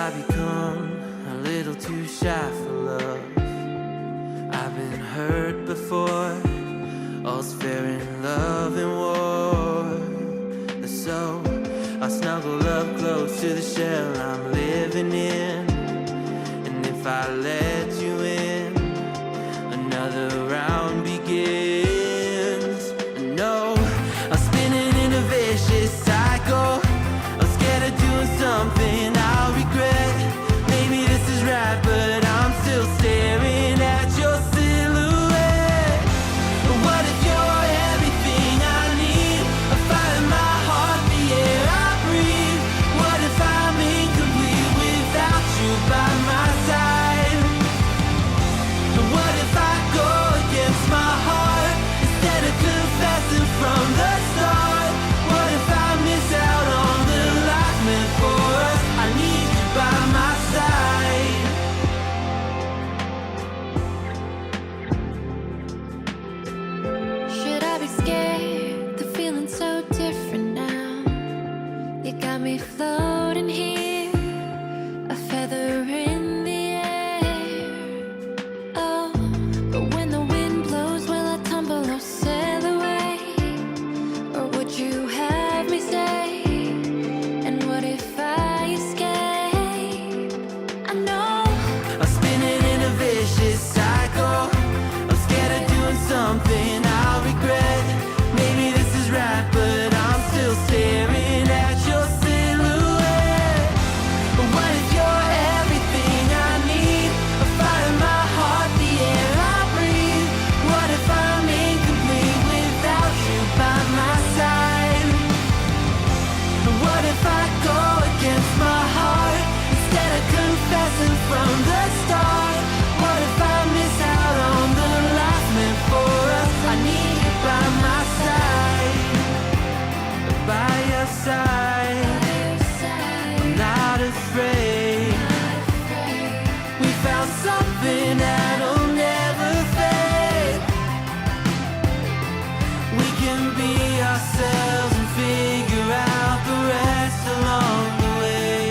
I become a little too shy for love? I've been hurt before. All's fair in love and war. So I snuggle up close to the shell I'm living in. And if I let you in, another round begins. No, I'm spinning in a vicious cycle. I'm scared of doing something I'll regret. Maybe this is right, but I'm still staring at your silhouette. What if you're everything I need? A fire in my heart, the air I breathe. What if I'm incomplete without you by my side? What if I go against my heart instead of confessing from the start? What if I miss out on the life meant for us? I need you by my side. Should I be scared? The feeling's so different now. You got me floating here, a feather in the air. Oh, but when the wind blows, will I tumble or sail away? Or would you have me stay? And what if I escape? I know I'm spinning in a vicious cycle. I'm scared of doing something I'll regret. Maybe this is right, but I'm still staring at your silhouette. What if you're everything I need? A fire in my heart, the air I breathe. What if I'm incomplete without you by my side? What if I go against my heart instead of confessing from the start? What if I miss out on the life meant for us? I need you by my side, by your side. I'm not afraid. We found something that'll never fade. We can be ourselves and figure out the rest along the way.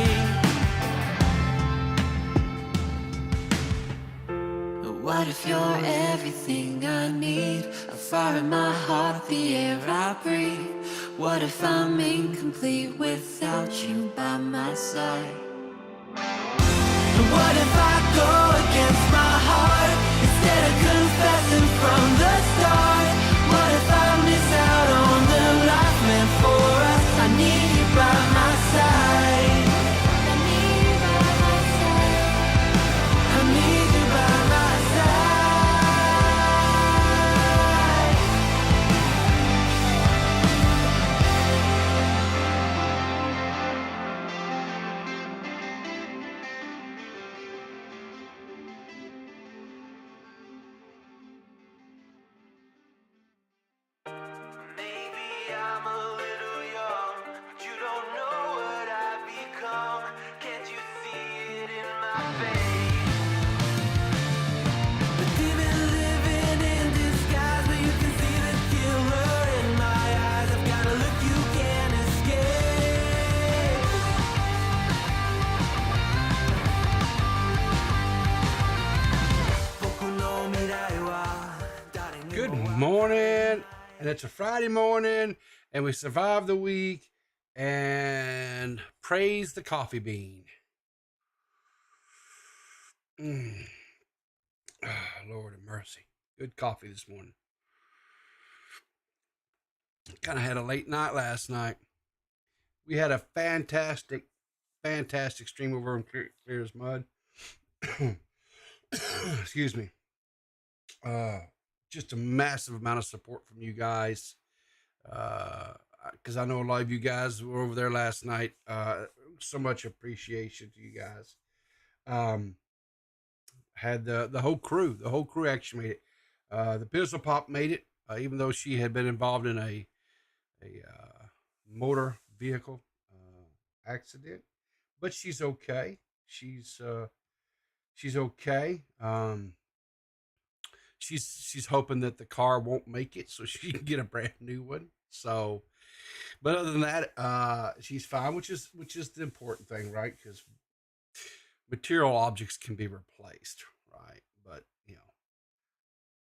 What if you're everything I need? A fire in my heart, the air I breathe. What if I'm incomplete without you by my side? What if I go against my heart instead of confessing from the start? What if I miss out on the life meant for us? I need you by my side. I need you by my side. I need you by my side. Maybe I'm a little young, but you don't know what I've become. Can't you see it in my face? The demon living in disguise, but you can see the killer in my eyes. I've got a look you can't escape. Poco no mirai wa dare ni Good mo wa. morning, and it's a Friday morning, and we survived the week, and praise the coffee bean. Lord of mercy. Good coffee this morning. Kind of had a late night last night. We had a fantastic stream over in Clear as Mud. Excuse me. Just a massive amount of support from you guys. Because I know a lot of you guys were over there last night. So much appreciation to you guys. Had the whole crew. The whole crew actually made it. The Pizzle Pop made it, even though she had been involved in a motor vehicle accident. But she's okay. She's okay. She's hoping that the car won't make it so she can get a brand new one. So, but other than that, she's fine, which is the important thing, right? Because material objects can be replaced, right? But you know,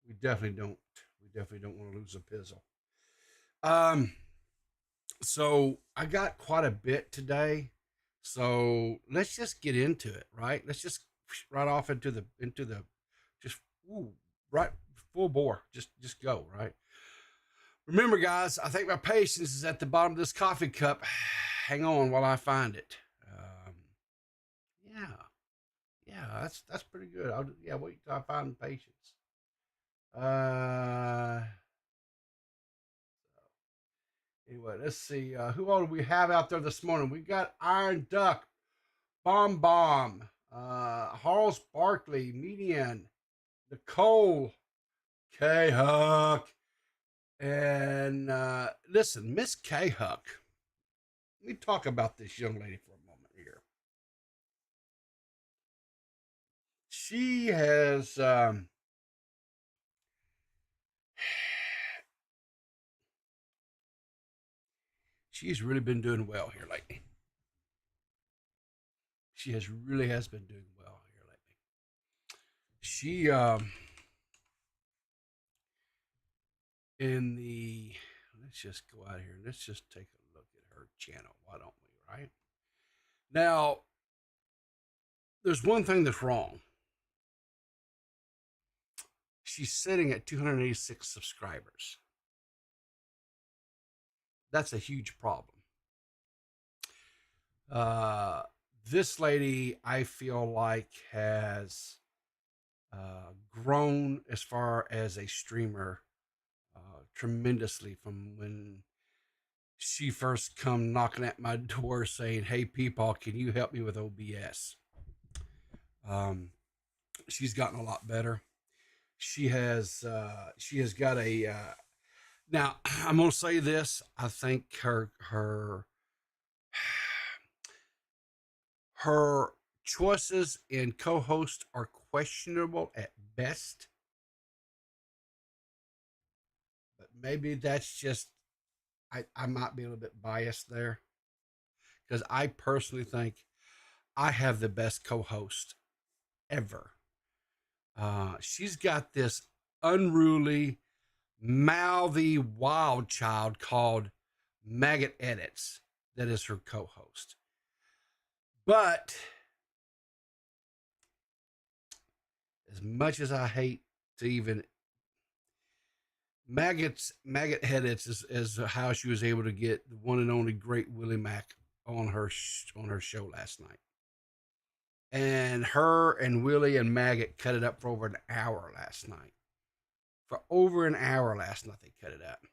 we definitely don't. We definitely don't want to lose a pizzle. So I got quite a bit today. So let's just get into it, right? Let's just right off into the just right full bore. Just go, right? Remember, guys, I think my patience is at the bottom of this coffee cup. Hang on while I find it. Yeah, yeah, that's pretty good. Wait till I find patience. Anyway, let's see. Who all do we have out there this morning? We got Iron Duck, Bomb, Harles Barkley, Median, Nicole, K Huck, and listen, Miss K Huck. Let me talk about this young lady for a moment here. She has she's really been doing well here lately. She has been doing well here lately. She in the let's just go out here and let's just take a look at her channel. Why don't we, right? Now, there's one thing that's wrong. She's sitting at 286 subscribers. That's a huge problem. This lady, I feel like, has grown as far as a streamer tremendously from when she first come knocking at my door saying, "Hey, people, can you help me with OBS?" She's gotten a lot better. She has got a now I'm gonna say this. I think her choices in co-host are questionable at best, but maybe that's just I might be a little bit biased there, because I personally think I have the best co-host ever. She's got this unruly, mouthy wild child called Maggot Edits that is her co-host. But as much as I hate to even Maggot Edits is how she was able to get the one and only great Willie Mack on her show last night. And her and Willie and Maggot cut it up for over an hour last night. For over an hour last night, they cut it up.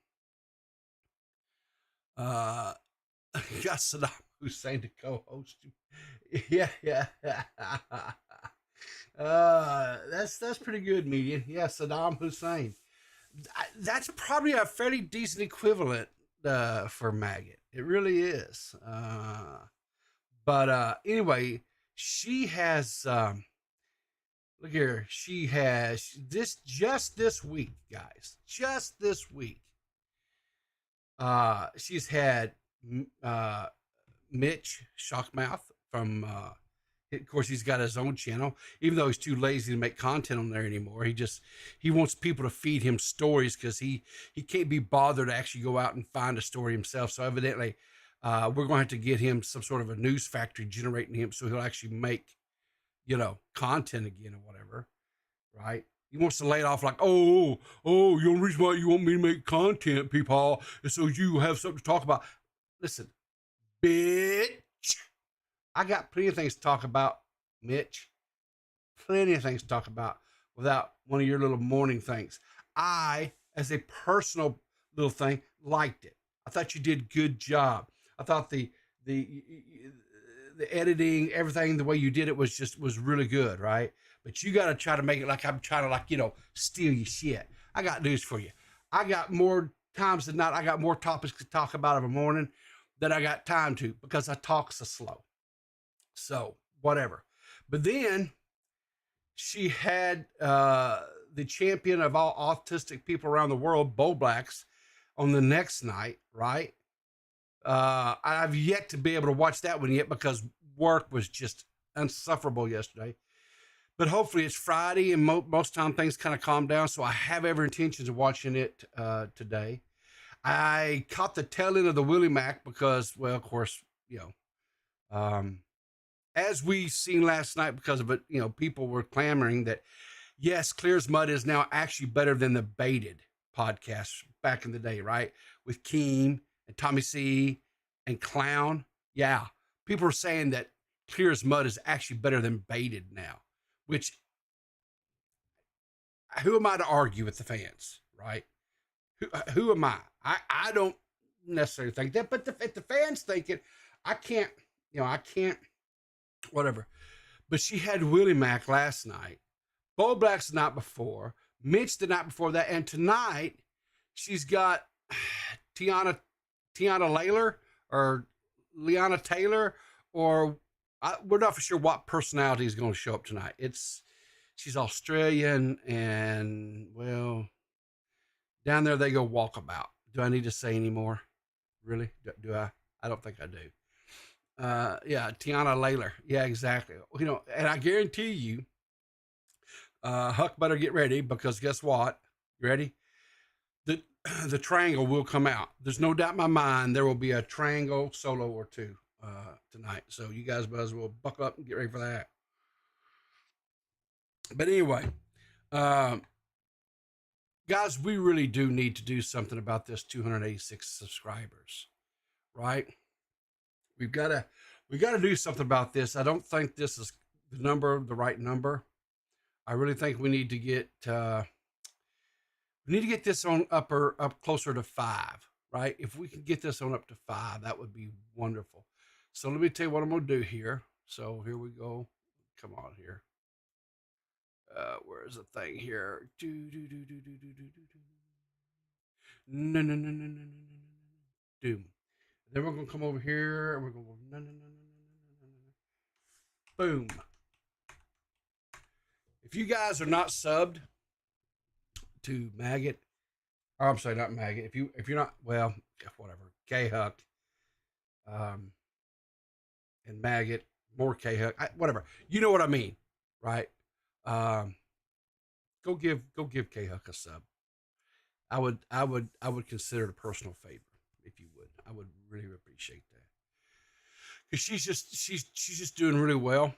Got Saddam Hussein to co-host. Yeah. That's pretty good, Median. Yeah, Saddam Hussein. That's probably a fairly decent equivalent for Maggot. It really is. But anyway, she has look here. She has this week, guys. Just this week. She's had Mitch Shockmouth from of course, he's got his own channel, even though he's too lazy to make content on there anymore. He wants people to feed him stories because he can't be bothered to actually go out and find a story himself. So evidently, we're going to have to get him some sort of a news factory generating him so he'll actually make, content again or whatever, right? He wants to lay it off like, the only reason why you want me to make content, people, is so you have something to talk about. Listen, bitch. I got plenty of things to talk about, Mitch. Plenty of things to talk about without one of your little morning things. I, as a personal little thing, liked it. I thought you did a good job. I thought the editing, everything, the way you did it was really good, right? But you got to try to make it like I'm trying to steal your shit. I got news for you. I got more times than not. I got more topics to talk about in the morning than I got time to because I talk so slow. So whatever. But then she had the champion of all autistic people around the world, Bo Blacks, on the next night, right? I've yet to be able to watch that one yet because work was just insufferable yesterday. But hopefully it's Friday, and most time things kind of calm down. So I have every intention of watching it today. I caught the tail end of the Willie Mac because, well, of course, as we seen last night because of it, people were clamoring that, yes, Clear as Mud is now actually better than the Baited podcast back in the day, right? With Keem and Tommy C and Clown. Yeah, people are saying that Clear as Mud is actually better than Baited now, which, who am I to argue with the fans, right? Who am I? I don't necessarily think that, but if the fans think it, I can't, whatever. But she had Willie Mac last night, Bo Black's the night before, Mitch the night before that, and tonight she's got Tiana Layler or Liana Taylor, or we're not for sure what personality is going to show up tonight. She's Australian, and well, down there they go walkabout. Do I need to say any more? Really? Do I? I don't think I do. Yeah, Tiana Layler. Yeah, exactly. And I guarantee you, Huck better get ready, because guess what? You ready? The triangle will come out. There's no doubt in my mind there will be a triangle solo or two tonight. So you guys might as well buckle up and get ready for that. But anyway, guys, we really do need to do something about this 286 subscribers, right? We gotta do something about this. I don't think this is the right number. I really think we need to get this on up closer to 5, right? If we can get this on up to 5, that would be wonderful. So let me tell you what I'm gonna do here. So here we go. Come on here. Where's the thing here? No. Doom. Then we're gonna come over here and we're gonna go no. Boom. If you guys are not subbed to Maggot, or I'm sorry, not Maggot. If you're not, well, whatever. K-Huck, and Maggot, more K-Huck, whatever. You know what I mean, right? Go give K-Huck a sub. I would consider it a personal favor if you would. I would really appreciate that, because she's just doing really well.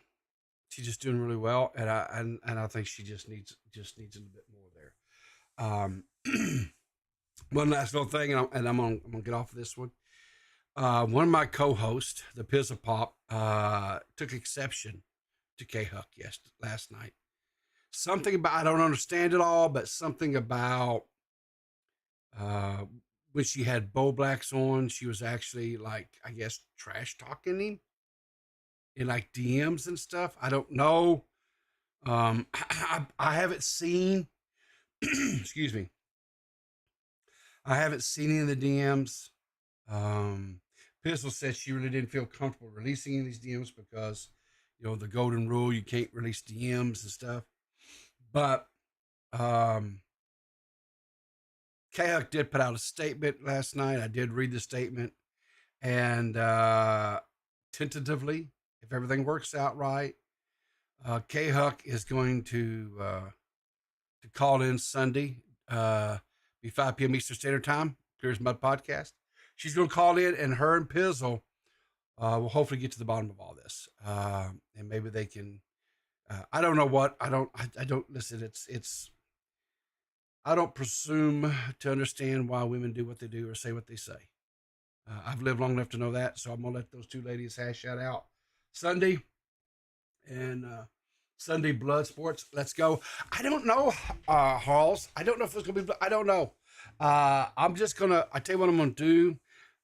She's just doing really well, and I think she just needs a little bit more there. One last little thing, and I'm gonna get off of this one. One of my co-hosts, the Pizza Pop, took exception to K-Huck last night. Something about, I don't understand it all, but something about when she had Bo Blacks on, she was actually, like, I guess, trash talking him in like DMs and stuff. I don't know. I haven't seen excuse me. I haven't seen any of the DMs. Pistol said she really didn't feel comfortable releasing any of these DMs because, the golden rule, you can't release DMs and stuff. But K-Huck did put out a statement last night. I did read the statement, and tentatively, if everything works out right, K-Huck is going to call in Sunday, be 5 p.m. Eastern Standard Time, Clear as Mud podcast. She's going to call in, and her and Pizzle will hopefully get to the bottom of all this, and maybe they can. I don't know what. I don't listen. It's. I don't presume to understand why women do what they do or say what they say. I've lived long enough to know that, so I'm gonna let those two ladies hash that out Sunday. And Sunday Blood Sports. Let's go. I don't know, Halls. I don't know if it's gonna be. I don't know. I'm just gonna. I tell you what I'm gonna do.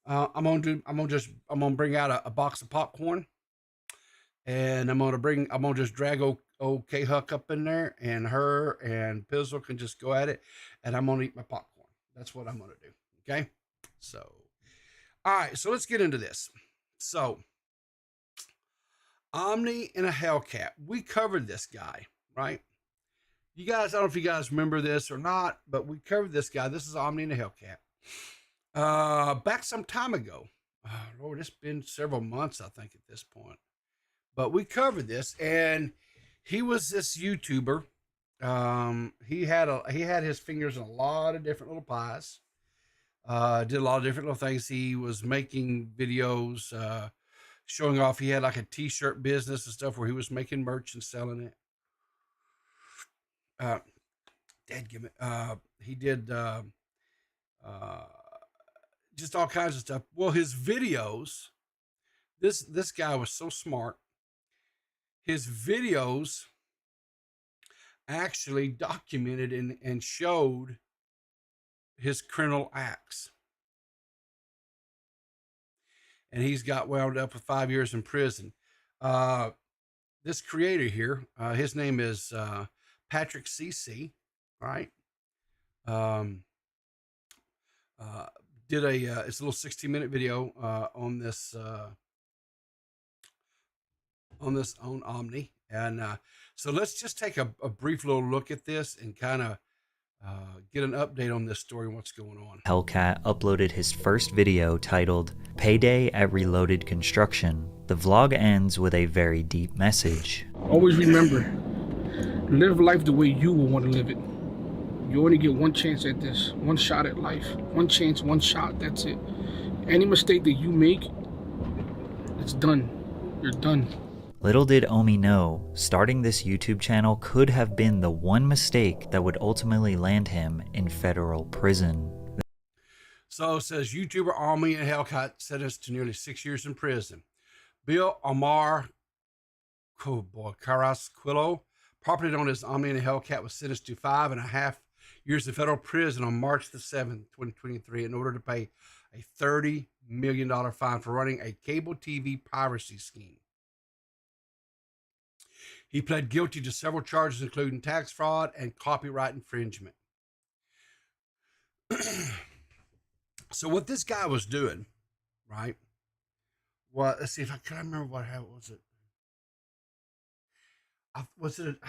I'm gonna bring out a box of popcorn, and I'm gonna just drag old K-Huck up in there, and her and Pizzle can just go at it, and I'm gonna eat my popcorn. That's what I'm gonna do. Okay. So, all right. So let's get into this. So, Omni and a HellCat. We covered this guy, right? You guys, I don't know if you guys remember this or not, but we covered this guy. This is Omni and a HellCat. Back some time ago. Lord, it's been several months, I think, at this point. but we covered this, and he was this YouTuber. He had his fingers in a lot of different little pies. Did a lot of different little things. He was making videos, showing off. He had like a t-shirt business and stuff where he was making merch and selling it. He did just all kinds of stuff. Well, his videos, this guy was so smart. His videos actually documented and showed his criminal acts. And he's got wound up with 5 years in prison. This creator here, his name is Patrick CC, right? Did it's a little 60-minute video on this on Omni. And so let's just take a brief little look at this and kind of get an update on this story and what's going on. HellCat uploaded his first video titled Payday at Reloaded Construction. The vlog ends with a very deep message. Always remember, live life the way you will want to live it. You only get one chance at this, one shot at life. One chance, one shot, that's it. Any mistake that you make, it's done. You're done. Little did OMI know, starting this YouTube channel could have been the one mistake that would ultimately land him in federal prison. So it says YouTuber OMI and HellCat sentenced to nearly 6 years in prison. Bill Omar Carrasquillo, properly known as OMI and HellCat, was sentenced to 5.5 years in federal prison on March the 7th, 2023, in order to pay a $30 million fine for running a cable TV piracy scheme. He pled guilty to several charges, including tax fraud and copyright infringement. So what this guy was doing, right? Well, let's see if I can remember what was it. I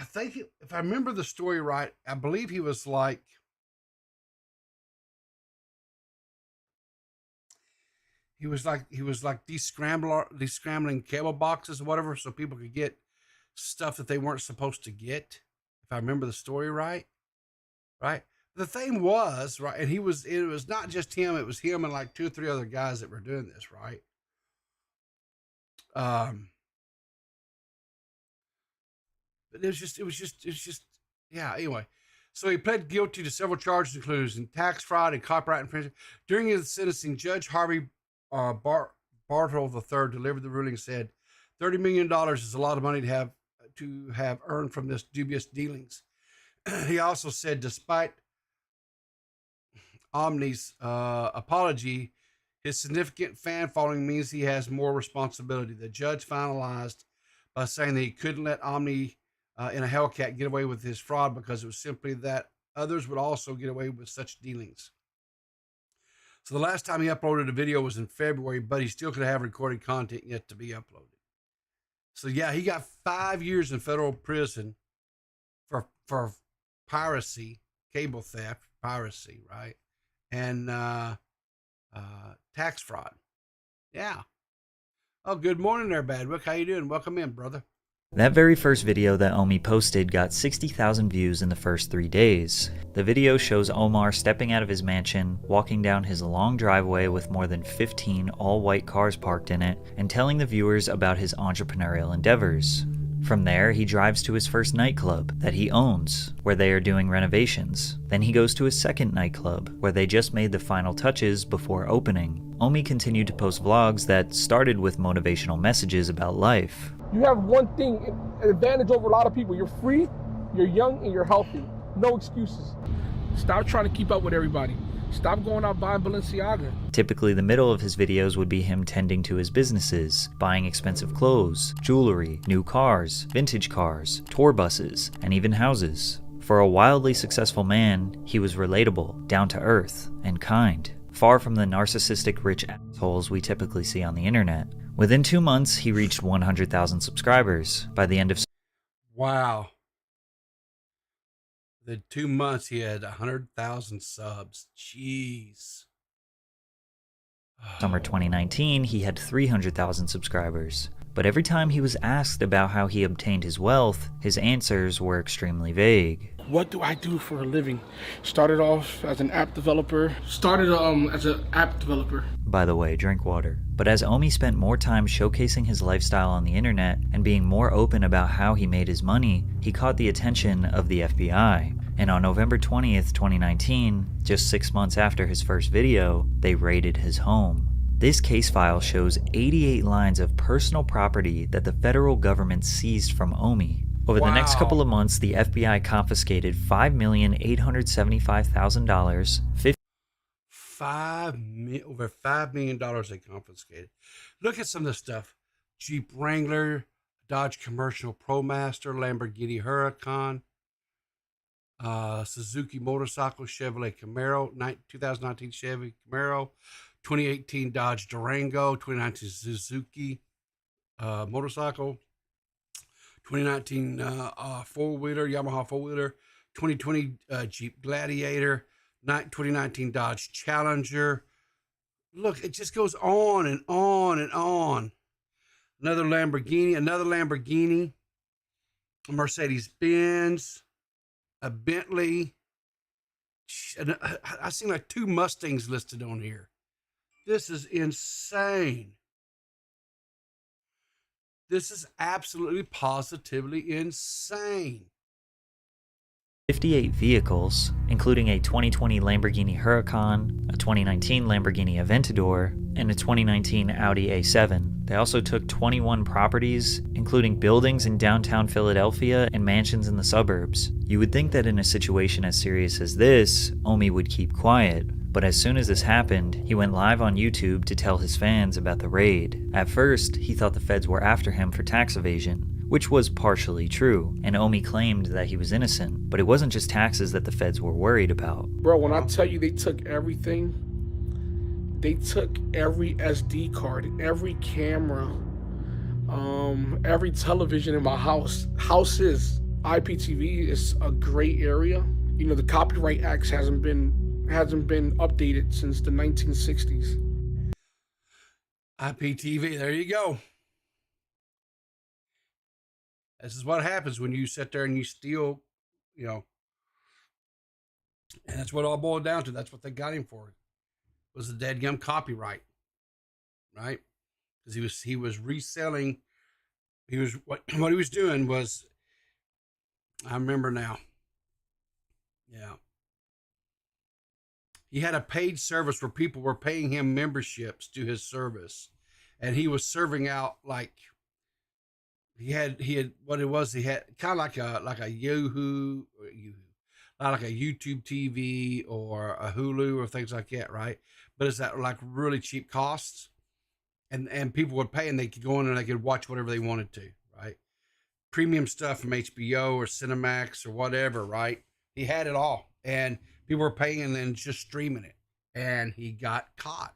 think if I remember the story right, I believe he was like descrambling cable boxes or whatever, so people could get stuff that they weren't supposed to get, if I remember the story right. The thing was, right, and it was not just him, it was him and like 2 or 3 other guys that were doing this, right? But it was just, yeah, anyway. So he pled guilty to several charges, including tax fraud and copyright infringement. During his sentencing, Judge Harvey Bartle III delivered the ruling and said, $30 million is a lot of money to have earned from this dubious dealings. He also said, despite Omni's apology, his significant fan following means he has more responsibility. The judge finalized by saying that he couldn't let Omni in a HellCat get away with his fraud because it was simply that others would also get away with such dealings. So the last time he uploaded a video was in February, but he still could have recorded content yet to be uploaded. So yeah, he got 5 years in federal prison for piracy, cable theft, piracy, right? And tax fraud. Yeah. Oh, good morning there, Badwick. How you doing? Welcome in, brother. That very first video that OMI posted got 60,000 views in the first 3 days. The video shows Omar stepping out of his mansion, walking down his long driveway with more than 15 all-white cars parked in it, and telling the viewers about his entrepreneurial endeavors. From there, he drives to his first nightclub that he owns, where they are doing renovations. Then he goes to his second nightclub, where they just made the final touches before opening. OMI continued to post vlogs that started with motivational messages about life. You have one thing, an advantage over a lot of people. You're free, you're young, and you're healthy. No excuses. Stop trying to keep up with everybody. Stop going out buying Balenciaga. Typically, the middle of his videos would be him tending to his businesses, buying expensive clothes, jewelry, new cars, vintage cars, tour buses, and even houses. For a wildly successful man, he was relatable, down to earth, and kind, far from the narcissistic rich assholes we typically see on the internet. Within 2 months, he reached 100,000 subscribers. By the end of Wow. The 2 months he had 100,000 subs. Jeez. summer 2019, he had 300,000 subscribers. But every time he was asked about how he obtained his wealth, his answers were extremely vague. What do I do for a living? Started off as an app developer. By the way, drink water. But as Omi spent more time showcasing his lifestyle on the internet and being more open about how he made his money, he caught the attention of the FBI. And on November 20th, 2019, just 6 months after his first video, they raided his home. This case file shows 88 lines of personal property that the federal government seized from Omi. Over the next couple of months, the FBI confiscated $5,875,000, over $5 million they confiscated. Look at some of the stuff. Jeep Wrangler, Dodge Commercial ProMaster, Lamborghini Huracan, Suzuki motorcycle, Chevrolet Camaro, 2019 Chevy Camaro, 2018 Dodge Durango, 2019 Suzuki motorcycle, 2019 four-wheeler, Yamaha four-wheeler, 2020 Jeep Gladiator, 2019 Dodge Challenger. Look, it just goes on and on and on. Another Lamborghini, a Mercedes-Benz, a Bentley. I seen like 2 Mustangs listed on here. This is insane. This is absolutely, positively insane. 58 vehicles, including a 2020 Lamborghini Huracan, a 2019 Lamborghini Aventador, and a 2019 Audi A7. They also took 21 properties, including buildings in downtown Philadelphia and mansions in the suburbs. You would think that in a situation as serious as this, Omi would keep quiet. But as soon as this happened, he went live on YouTube to tell his fans about the raid. At first, he thought the feds were after him for tax evasion, which was partially true, and Omi claimed that he was innocent. But it wasn't just taxes that the feds were worried about. Bro, when I tell you they took everything, they took every SD card, every camera, every television in my house. Houses, IPTV is a gray area. You know, the Copyright Act hasn't been updated since the 1960s. IPTV, there you go. This is what happens when you sit there and you steal, you know. And that's what it all boiled down to. That's what they got him for. Was the dadgum copyright, right? Because he was reselling. What he was doing was, I remember now. Yeah. He had a paid service where people were paying him memberships to his service, and he was serving out like he had what it was. He had kind of like a Yahoo, like a YouTube TV or a Hulu or things like that, right? But it's at like really cheap costs, and people would pay and they could go in and they could watch whatever they wanted to, right? Premium stuff from HBO or Cinemax or whatever, right? He had it all, and people were paying and then just streaming it, and he got caught.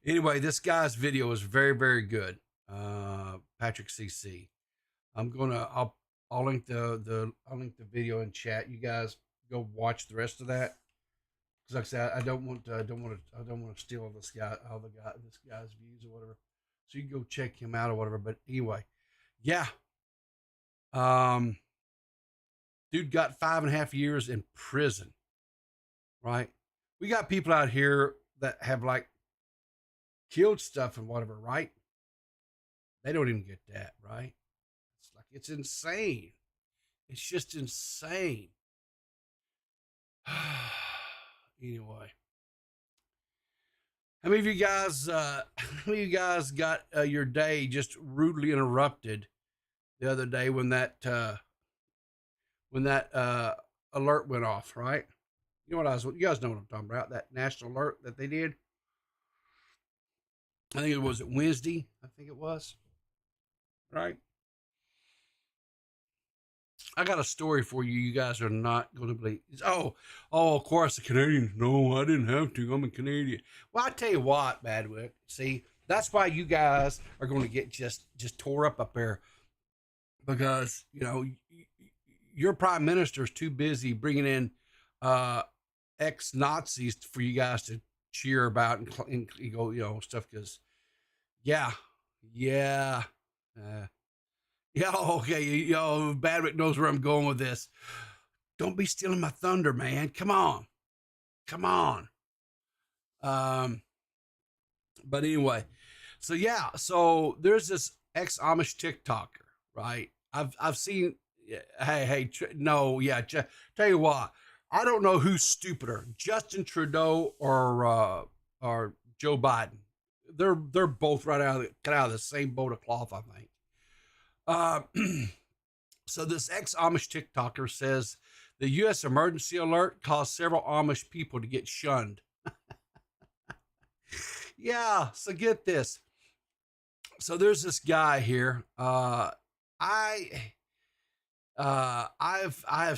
Anyway, this guy's video is very, very good. Patrick CC. I'll link the video in chat. You guys go watch the rest of that. Because like I said, I don't want to steal this guy's views or whatever. So you can go check him out or whatever. But anyway, yeah. Dude got 5.5 years in prison, right? We got people out here that have like killed stuff and whatever, right? They don't even get that, right? It's insane. It's just insane. Anyway, how many of you guys got your day just rudely interrupted the other day when that alert went off, right? You guys know what I'm talking about, that national alert that they did. I think it was Wednesday. I think it was, right? I got a story for you. You guys are not going to believe. Oh, of course, the Canadians. No, I didn't have to. I'm a Canadian. Well, I tell you what, Badwick. See, that's why you guys are going to get just tore up there, because you know your prime minister is too busy bringing in ex-Nazis for you guys cheer about and you go, you know, stuff because, yeah, yeah, yeah, okay, you know, Badwick knows where I'm going with this. Don't be stealing my thunder, man. Come on, come on. But anyway, so yeah, so there's this ex-Amish TikToker, right? I've seen. Hey, no, yeah. Tell you what, I don't know who's stupider, Justin Trudeau or Joe Biden. They're both right out of the same boat of cloth, I think. So this ex-Amish TikToker says the U.S. emergency alert caused several Amish people to get shunned. Yeah, so get this. So there's this guy here. I've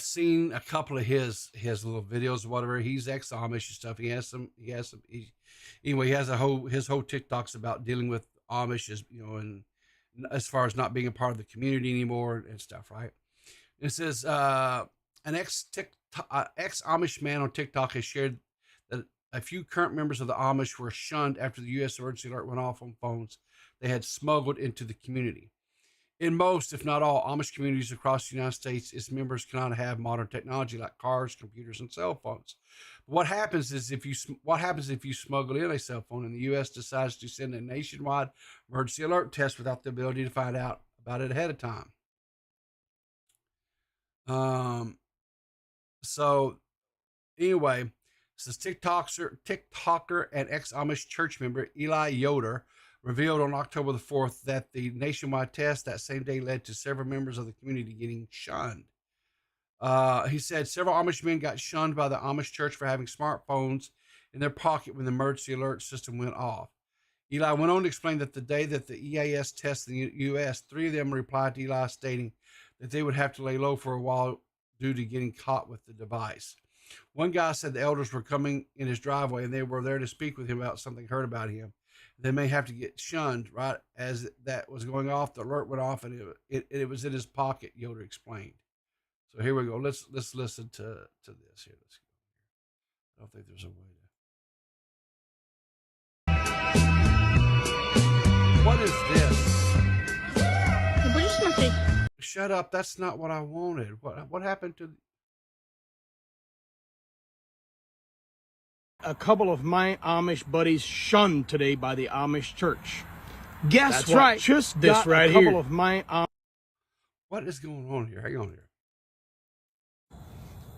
seen a couple of his little videos or whatever. He's ex-Amish and stuff. He has some. Anyway, he has his whole TikToks about dealing with Amish, as you know, and as far as not being a part of the community anymore and stuff, right? It says an ex-Amish man on TikTok has shared that a few current members of the Amish were shunned after the U.S. emergency alert went off on phones they had smuggled into the community. In most, if not all, Amish communities across the United States, its members cannot have modern technology like cars, computers, and cell phones. What happens if you smuggle in a cell phone and the U.S. decides to send a nationwide emergency alert test without the ability to find out about it ahead of time? So anyway, this TikToker and ex-Amish church member Eli Yoder revealed on October the 4th that the nationwide test that same day led to several members of the community getting shunned. He said several Amish men got shunned by the Amish church for having smartphones in their pocket when the emergency alert system went off. Eli went on to explain that the day that the EAS tested in the U.S., 3 of them replied to Eli stating that they would have to lay low for a while due to getting caught with the device. One guy said the elders were coming in his driveway and they were there to speak with him about something heard about him. They may have to get shunned. Right as that was going off, the alert went off and it was in his pocket, Yoder explained. So here we go. Let's listen to this here. Let's go. I don't think there's a way to. What is this? Shut up. That's not what I wanted. What happened to? A couple of my Amish buddies shunned today by the Amish church. Guess what? Right. Just this right here. A couple of my What is going on here? Hang on here.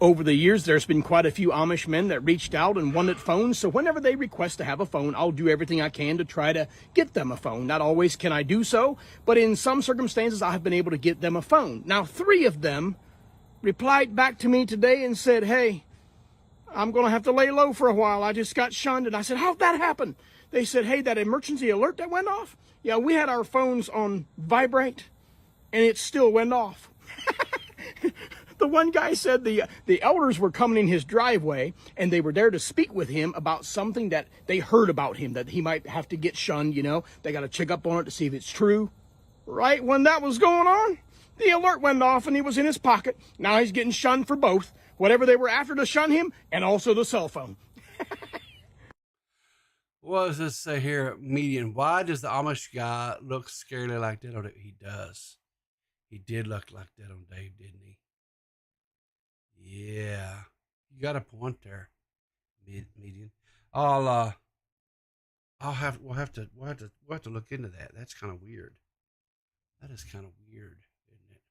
Over the years, there's been quite a few Amish men that reached out and wanted phones. So whenever they request to have a phone, I'll do everything I can to try to get them a phone. Not always can I do so, but in some circumstances, I have been able to get them a phone. Now, 3 of them replied back to me today and said, hey, I'm going to have to lay low for a while. I just got shunned. And I said, how'd that happen? They said, hey, that emergency alert that went off? Yeah, we had our phones on vibrate, and it still went off. The one guy said the elders were coming in his driveway, and they were there to speak with him about something that they heard about him, that he might have to get shunned, you know. They got to check up on it to see if it's true. Right when that was going on, the alert went off, and he was in his pocket. Now he's getting shunned for both. Whatever they were after to shun him, and also the cell phone. What does this say here? Median. Why does the Amish guy look scarily like DeadOnDave? He does. He did look like DeadOnDave, didn't he? Yeah. You got a point there, Median. We'll have to look into that. That's kind of weird. That is kind of weird, isn't it?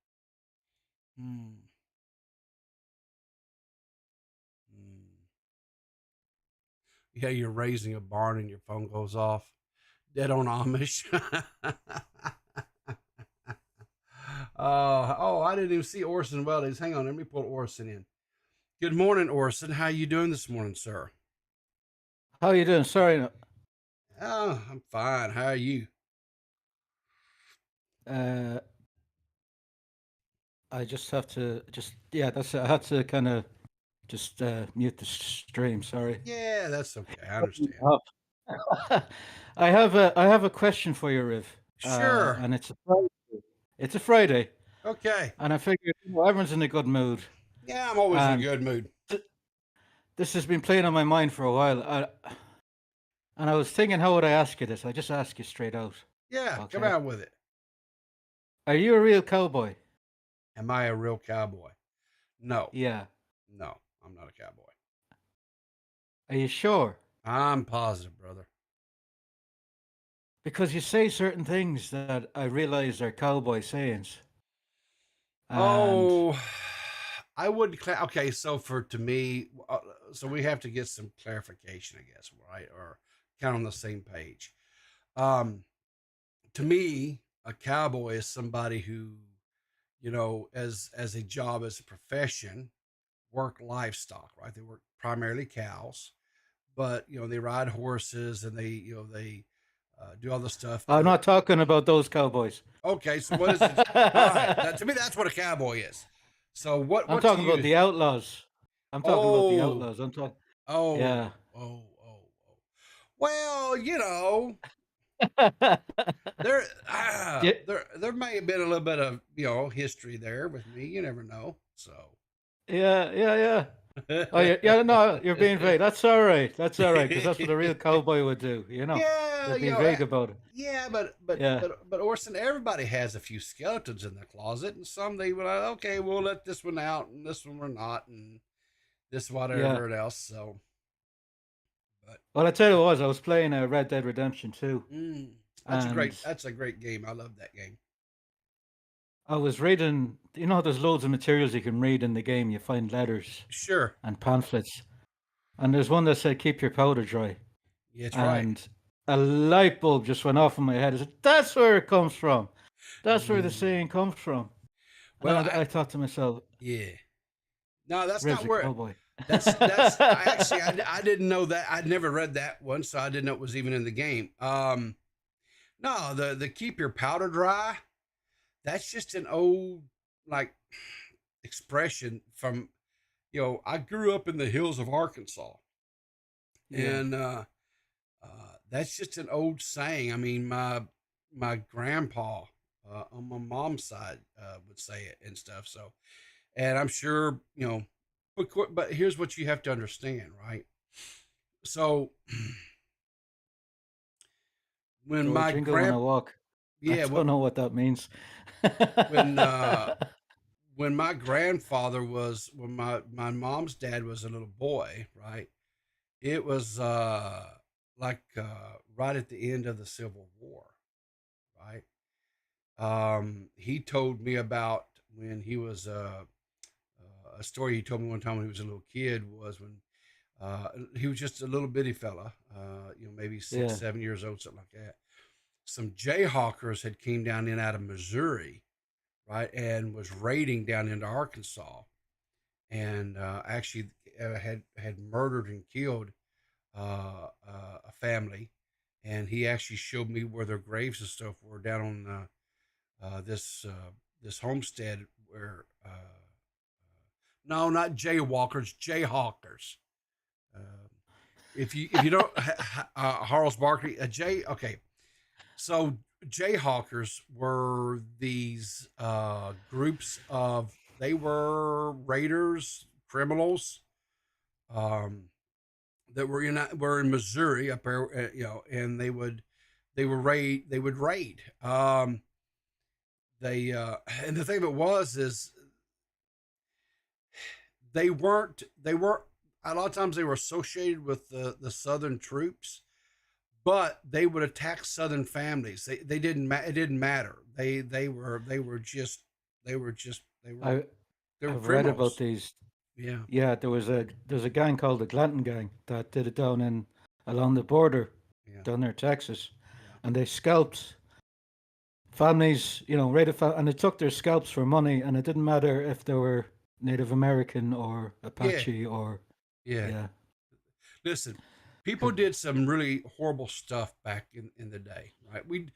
Yeah, you're raising a barn and your phone goes off. Dead on Amish. I didn't even see Orson Wellies. Hang on, let me pull Orson in. Good morning, Orson. How you doing this morning, sir? How are you doing? Sorry. Oh, I'm fine. How are you? I just have to that's it. I had to kind of just mute the stream. Sorry. Yeah, that's okay. I understand. I have a question for you, Riv. Sure. And it's a Friday. It's a Friday. Okay. And I figure everyone's in a good mood. Yeah, I'm always in a good mood. This has been playing on my mind for a while. And I was thinking, how would I ask you this? I just ask you straight out. Yeah, come Okay. out with it. Are you a real cowboy? Am I a real cowboy? No, Yeah. no, I'm not a cowboy. Are you sure? I'm positive, brother. Because you say certain things that I realize are cowboy sayings. And Oh, I would. Okay, so to me, so we have to get some clarification, I guess, right? Or kind of on the same page. To me, a cowboy is somebody who, as a job, as a profession, work livestock, right? They work primarily cows, but they ride horses and they do all the stuff. I'm not talking about those cowboys. Okay, so what is it? All right, to me, that's what a cowboy is. So I'm what talking about the outlaws. I'm talking about the Oh, outlaws. I'm talking. oh, Yeah. oh. Well, there, Yeah, there may have been a little bit of history there with me. You never know. So. yeah. Oh, yeah, no, you're being vague. That's all right. That's all right, because that's what a real cowboy would do. Yeah, They'd be vague about it. yeah, Yeah. but Orson, everybody has a few skeletons in their closet, and some they would okay, we'll let this one out, and this one we're not, and this whatever else. So, but Well, I tell you what, I was playing Red Dead Redemption 2, that's and a great game. I love that game. I was reading. There's loads of materials you can read in the game. You find letters Sure. and pamphlets, and there's one that said "keep your powder dry." Yeah, that's right. And a light bulb just went off in my head. I said, "That's where it comes from. That's where the saying comes from." Well, And I thought to myself, yeah. No, that's "Rev's not a where. cowboy." I didn't know that. I'd never read that one, so I didn't know it was even in the game. No, the keep your powder dry. That's just an old expression from, I grew up in the hills of Arkansas, and that's just an old saying. I mean, my grandpa on my mom's side would say it and stuff. So, and I'm sure but here's what you have to understand, right? So when So my jingle when I walk. I don't know what that means. when when my grandfather was when my mom's dad was a little boy, right? It was right at the end of the Civil War, right? He told me about when he was a story he told me one time when he was a little kid was when he was just a little bitty fella, maybe 6-7 years old, something like that. Some Jayhawkers had came down in out of Missouri, right, and was raiding down into Arkansas, and actually had murdered and killed a family, and he actually showed me where their graves and stuff were down on this homestead where no, not Jaywalkers, Jayhawkers. If you don't, Harles Barkley, okay. So Jayhawkers were these groups of, they were raiders, criminals, that were in Missouri up there, and they would raid. And the thing of it was is they weren't a lot of times they were associated with the Southern troops, but they would attack Southern families. They didn't it didn't matter. They were I've read about these. Yeah, there's a gang called the Clanton Gang that did it down along the border, down near Texas, and they scalped families, raided and they took their scalps for money, and it didn't matter if they were Native American or Apache or Listen, people did some really horrible stuff back in the day, right? We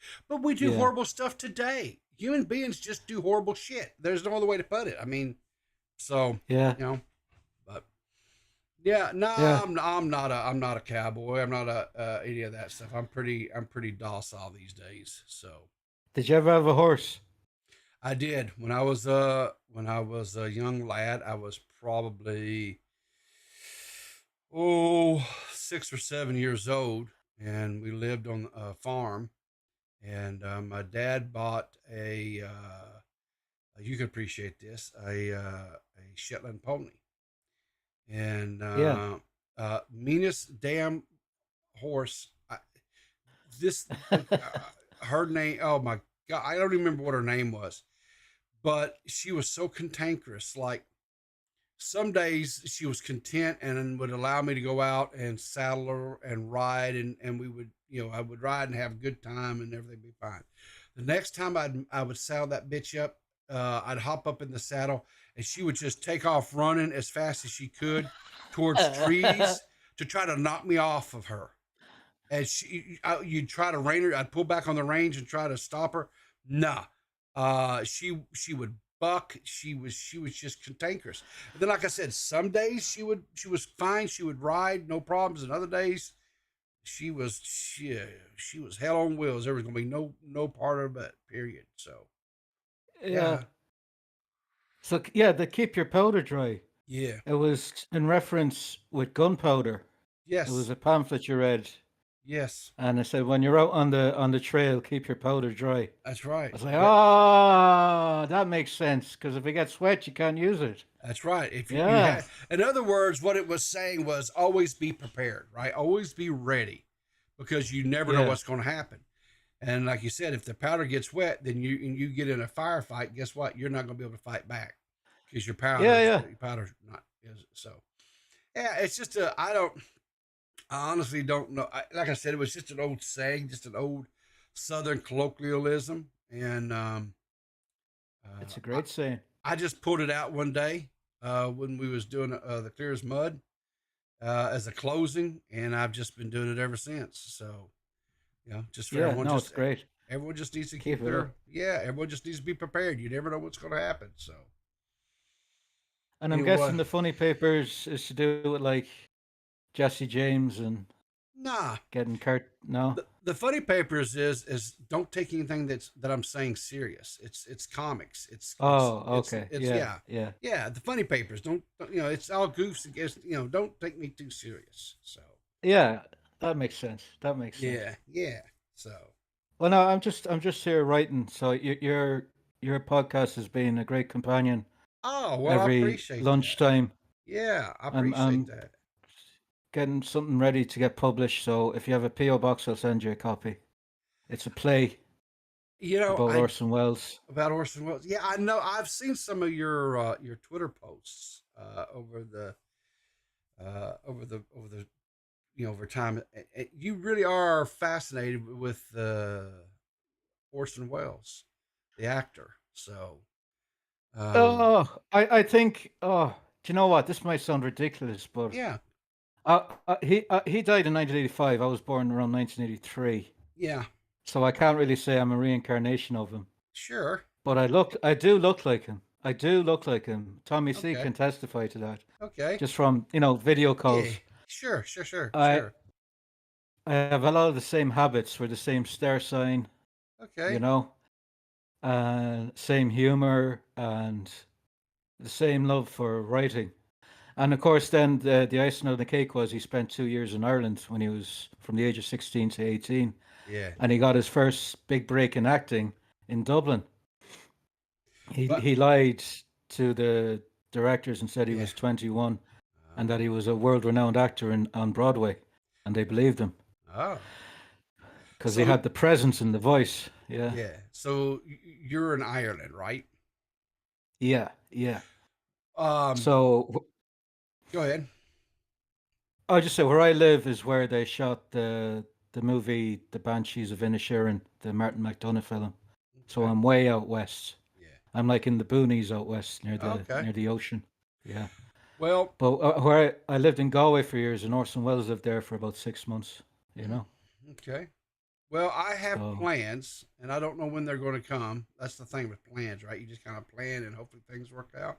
do horrible stuff today. Human beings just do horrible shit. There's no other way to put it. I mean, so but I'm not a cowboy. I'm not any of that stuff. I'm pretty docile these days. So, did you ever have a horse? I did when I was a young lad. I was probably 6 or 7 years old, and we lived on a farm. And my dad bought you could appreciate this, a Shetland pony. And meanest damn horse. Her name, oh my God, I don't even remember what her name was, but she was so cantankerous. Like, some days she was content and would allow me to go out and saddle her and ride, and we would, I would ride and have a good time and everything be fine. The next time I would saddle that bitch up, I'd hop up in the saddle and she would just take off running as fast as she could towards trees to try to knock me off of her. And you'd try to rein her. I'd pull back on the reins and try to stop her. Nah, she would buck. She was just cantankerous. And then, like I said, some days she was fine. She would ride, no problems. And other days, she was hell on wheels. There was gonna be no part of it. Period. So, yeah. So yeah, the keep your powder dry. Yeah. It was in reference with gunpowder. Yes. It was a pamphlet you read. Yes. And it said, when you're out on the trail, keep your powder dry. That's right. I was like, oh, that makes sense, because if it gets wet, you can't use it. That's right. If you had, in other words, what it was saying was always be prepared, right? Always be ready, because you never know what's going to happen. And like you said, if the powder gets wet, then you get in a firefight, guess what? You're not going to be able to fight back because your powder, your powder's not. So, yeah, it's just I honestly don't know. Like I said, it was just an old saying, just an old Southern colloquialism, and it's a great saying. I just pulled it out one day when we was doing the Clear as Mud as a closing, and I've just been doing it ever since. So, just for everyone. It's great. Everyone just needs to keep their everyone just needs to be prepared. You never know what's going to happen. So, and I'm guessing the funny papers is to do with like Jesse James and getting Kurt. No, the funny papers is don't take anything that I'm saying serious. It's comics. It's okay. It's the funny papers don't it's all goofs. Don't take me too serious. So that makes sense. Yeah. So well, no, I'm just here writing. So your podcast has been a great companion. Oh well, every I appreciate lunchtime. That. Yeah, I appreciate that. Getting something ready to get published, so if you have a PO box, I'll send you a copy. It's a play, about Orson Wells. About Orson Wells, yeah, I know. I've seen some of your Twitter posts over time. You really are fascinated with Orson Wells, the actor. So, I think. Do you know what? This might sound ridiculous, but yeah. He died in 1985. I was born around 1983. Yeah. So I can't really say I'm a reincarnation of him. Sure. But I do look like him. Tommy C can testify to that. Okay. Just from, video calls. Yeah. Sure. I have a lot of the same habits. We're the same star sign. Okay. Same humor and the same love for writing. And of course, then the icing on the cake was he spent 2 years in Ireland when he was from the age of 16 to 18. Yeah. And he got his first big break in acting in Dublin. He lied to the directors and said he was 21 and that he was a world-renowned actor on Broadway. And they believed him. Oh. Because he had the presence and the voice. Yeah. Yeah. So you're in Ireland, right? Yeah. Go ahead. I'll just say where I live is where they shot the movie The Banshees of Inisherin, the Martin McDonagh film. Okay. So I'm way out west. Yeah. I'm like in the boonies out west near the ocean. Yeah. Well, but where I lived in Galway for years, and Orson Wells lived there for about 6 months. Okay. Well, I have plans, and I don't know when they're going to come. That's the thing with plans, right? You just kind of plan, and hopefully things work out.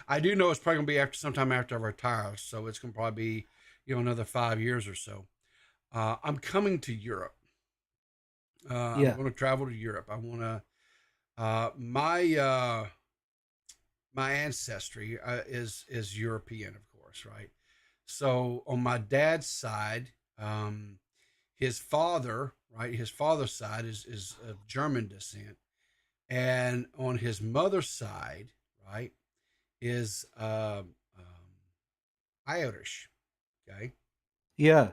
I do know it's probably going to be sometime after I retire, so it's going to probably be, another 5 years or so. I'm coming to Europe. I'm going to travel to Europe. I want to. My ancestry is European, of course, right? So on my dad's side, his father, right? His father's side is of German descent, and on his mother's side, right, is Irish. Okay. Yeah.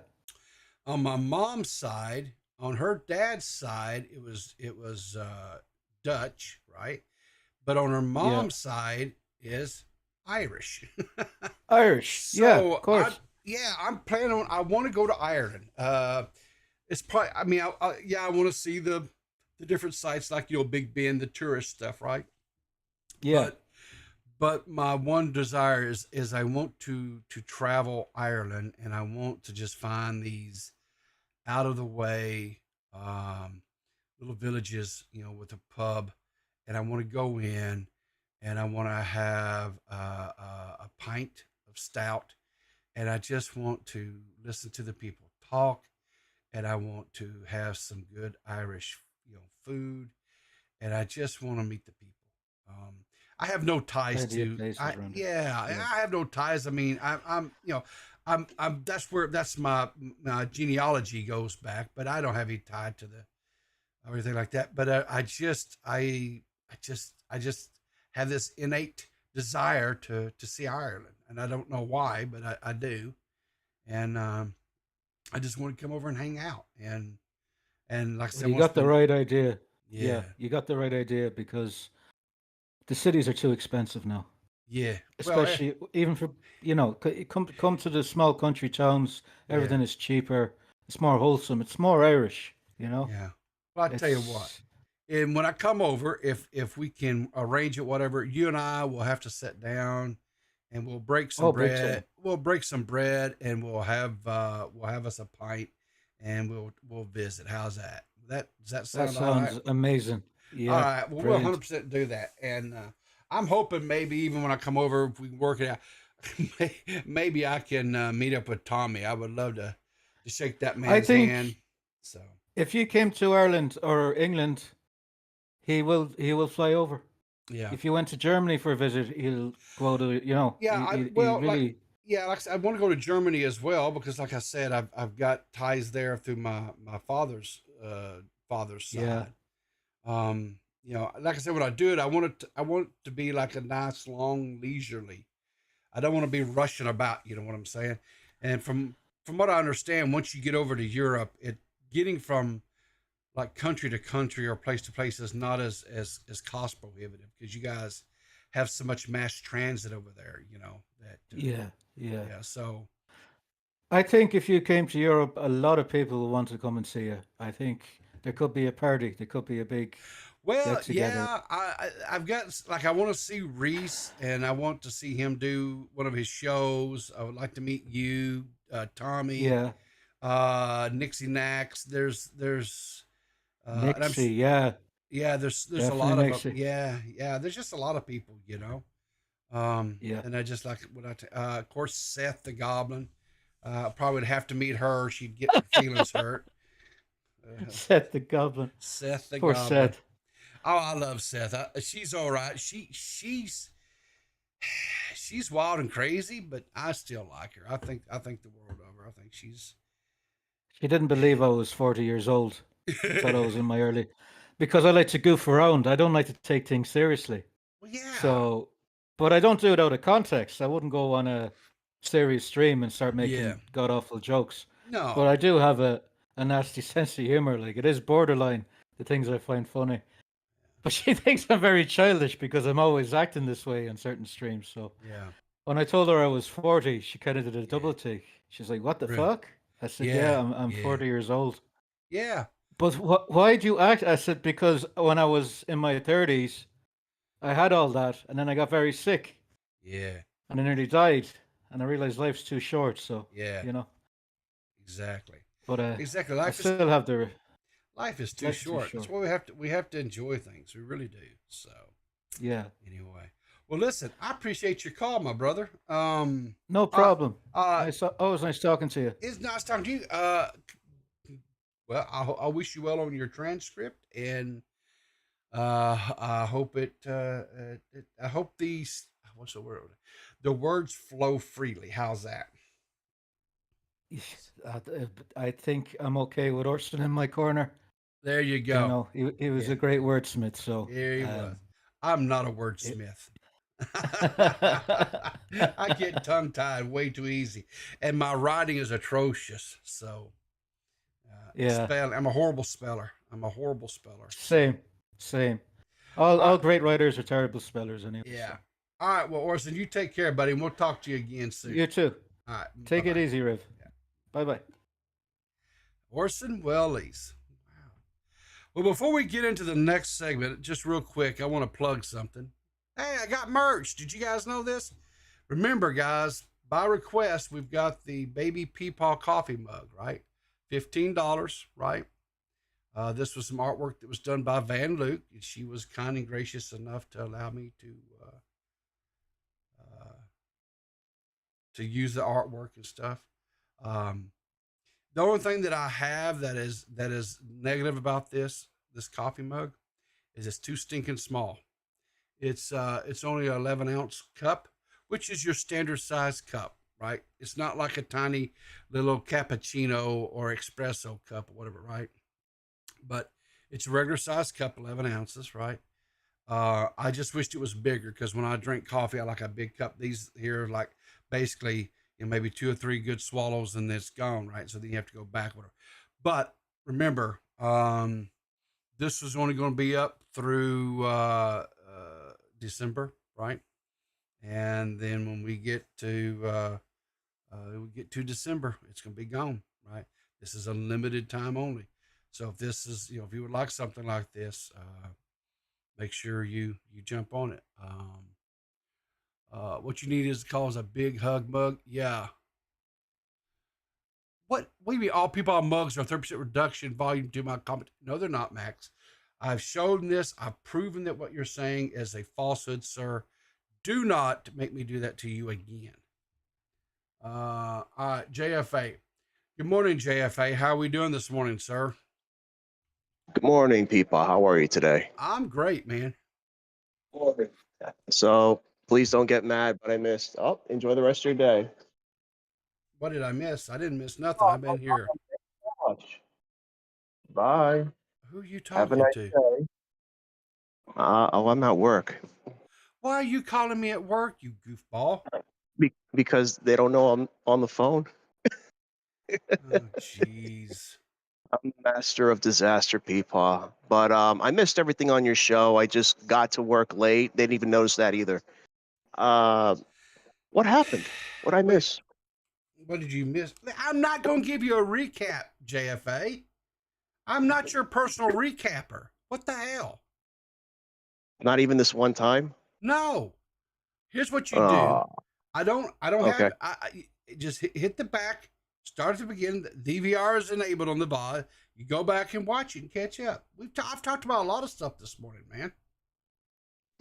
On my mom's side, on her dad's side, it was Dutch, right? But on her mom's side is Irish. Irish. So yeah, of course. I'm planning on. I want to go to Ireland. It's probably. I mean, I want to see the different sites like Big Ben, the tourist stuff, right? Yeah. But my one desire is I want to travel Ireland, and I want to just find these out of the way little villages, with a pub, and I want to go in, and I want to have a pint of stout, and I just want to listen to the people talk, and I want to have some good Irish, food, and I just want to meet the people. I have no ties to. I have no ties. I mean, I'm. That's my genealogy goes back, but I don't have any tie to the everything like that. But I just have this innate desire to see Ireland, and I don't know why, but I do, and I just want to come over and hang out, and like I said, you got the right idea. Yeah, you got the right idea because the cities are too expensive now. Yeah, especially even for come to the small country towns. Everything is cheaper. It's more wholesome. It's more Irish. Yeah. Well, I tell you what. And when I come over, if we can arrange it, whatever, you and I will have to sit down, and we'll break some bread. We'll break some bread, and we'll have us a pint, and we'll visit. How's that? Does that sound all right? Amazing. Yeah. All right. Well, we'll 100% do that, and I'm hoping maybe even when I come over, if we can work it out, maybe I can meet up with Tommy. I would love to shake that man's hand. So if you came to Ireland or England, he will fly over. Yeah. If you went to Germany for a visit, he'll go to Yeah. Like I said, I want to go to Germany as well because, like I said, I've got ties there through my father's side. Yeah. Like I said, when I do it, I want it to be like a nice, long, leisurely. I don't want to be rushing about. You know what I'm saying? And from what I understand, once you get over to Europe, getting from like country to country or place to place is not as cost prohibitive because you guys have so much mass transit over there. So I think if you came to Europe, a lot of people will want to come and see you. I think there could be a party. There could be a big. Well, yeah, I've got I want to see Reese, and I want to see him do one of his shows. I would like to meet you, Tommy. Yeah. Nixie Nax. There's Nixie. Yeah. There's a lot of Nixie. them. Yeah. There's just a lot of people, Yeah. And I just like what of course, Seth the Goblin. Probably would have to meet her. She'd get her feelings hurt. Seth the Goblin. Seth the Poor Goblin. Seth. Oh, I love Seth. She's all right. She's wild and crazy, but I still like her. I think the world of her. I think she's. She didn't believe I was 40 years old. Thought I was in my early, because I like to goof around. I don't like to take things seriously. Well, yeah. So, but I don't do it out of context. I wouldn't go on a serious stream and start making god awful jokes. No. But I do have a nasty sense of humor. Like, it is borderline the things I find funny. But she thinks I'm very childish because I'm always acting this way on certain streams. So yeah. When I told her I was 40, she kind of did a double take. She's like, "What the fuck?" I said, "Yeah, I'm 40 years old." Yeah. But why do you act? I said, because when I was in my 30s, I had all that, and then I got very sick. Yeah. And I nearly died, and I realized life's too short. So Exactly. But exactly. Life is too short. That's why we have to enjoy things. We really do. So yeah. Anyway, well, listen, I appreciate your call, my brother. No problem. Always nice talking to you. It's nice talking to you. Well, I wish you well on your transcript, and I hope I hope these, what's the word? The words flow freely. How's that? I think I'm okay with Orson in my corner. There you go. You know, he was a great wordsmith. So here he was. I'm not a wordsmith. I get tongue tied way too easy, and my writing is atrocious. So, I'm a horrible speller. Same. All great writers are terrible spellers, anyway. Yeah. So. All right. Well, Orson, you take care, buddy, and we'll talk to you again soon. You too. All right. Take it easy, Riv. Yeah. Bye. Orson Wellies. Wow. Well, before we get into the next segment, just real quick, I want to plug something. Hey, I got merch. Did you guys know this? Remember, guys, by request, we've got the Baby Peepaw coffee mug, right? $15, right? This was some artwork that was done by Van Luke. She was kind and gracious enough to allow me to use the artwork and stuff. The only thing that I have that is negative about this coffee mug is it's too stinking small. It's only an 11-ounce cup, which is your standard size cup, right? It's not like a tiny little cappuccino or espresso cup or whatever, right? But it's a regular size cup, 11 ounces, right? I just wished it was bigger because when I drink coffee, I like a big cup. These here are like basically, maybe 2 or 3 good swallows and it's gone, right? So then you have to go back, whatever. But remember, this was only going to be up through December, right? And then when we get to December, it's going to be gone, right? This is a limited time only. So if this is, if you would like something like this, make sure you jump on it. What you need is called a big hug mug. Yeah. What do you mean all people on mugs are 30% reduction volume to my comment? No, they're not, Max. I've shown this. I've proven that what you're saying is a falsehood, sir. Do not make me do that to you again. JFA. Good morning, JFA. How are we doing this morning, sir? Good morning, people. How are you today? I'm great, man. So please don't get mad, but I missed. Oh, enjoy the rest of your day. What did I miss? I didn't miss nothing. I've been here. Bye. Who are you talking to? Day. I'm at work. Why are you calling me at work, you goofball? Because they don't know I'm on the phone. Oh, jeez. I'm master of disaster, Peepaw. But I missed everything on your show. I just got to work late. They didn't even notice that either. What happened? What did I miss? What did you miss? I'm not going to give you a recap, JFA. I'm not your personal recapper. What the hell? Not even this one time? No. Here's what you do. I don't okay. Just hit the back. Start at the beginning. The DVR is enabled on the VOD. You go back and watch it and catch up. I've talked about a lot of stuff this morning, man.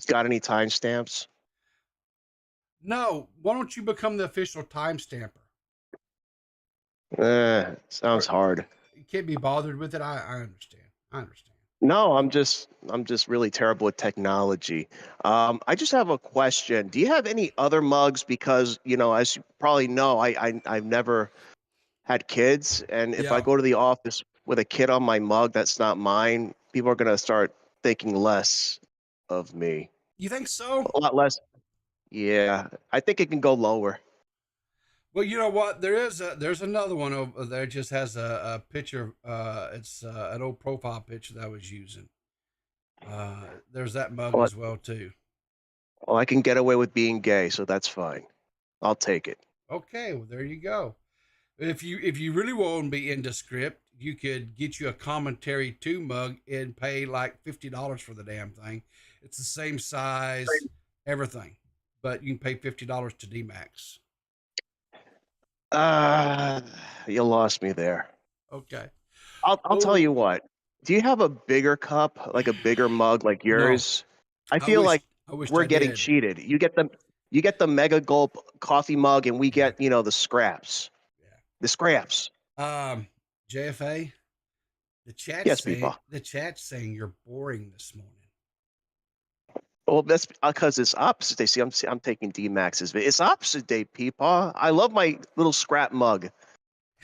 Got any timestamps? No. Why don't you become the official timestamper? Sounds hard. You can't be bothered with it. I understand. No, I'm just really terrible at technology. I just have a question. Do you have any other mugs? Because as you probably know, I've never had kids, and if I go to the office with a kid on my mug that's not mine, people are gonna start thinking less of me. You think so? A lot less. Yeah, I think it can go lower. Well, you know what? There's another one over there. It just has a picture. It's an old profile picture that I was using. There's that mug as well too. Well, I can get away with being gay, so that's fine. I'll take it. Okay, well there you go. If you really want to be indescript, you could get you a commentary 2 mug and pay like $50 for the damn thing. It's the same size, everything, but you can pay $50 to D-Max. You lost me there. Okay. I'll tell you what. Do you have a bigger cup, like a bigger mug like yours? No. I feel like we're getting cheated. You get the Mega Gulp coffee mug, and we get the scraps. Yeah. The scraps. JFA, the chat's saying you're boring this morning. Well, that's because it's opposite day. See, I'm taking D-Max's. It's opposite day, Peepaw. I love my little scrap mug.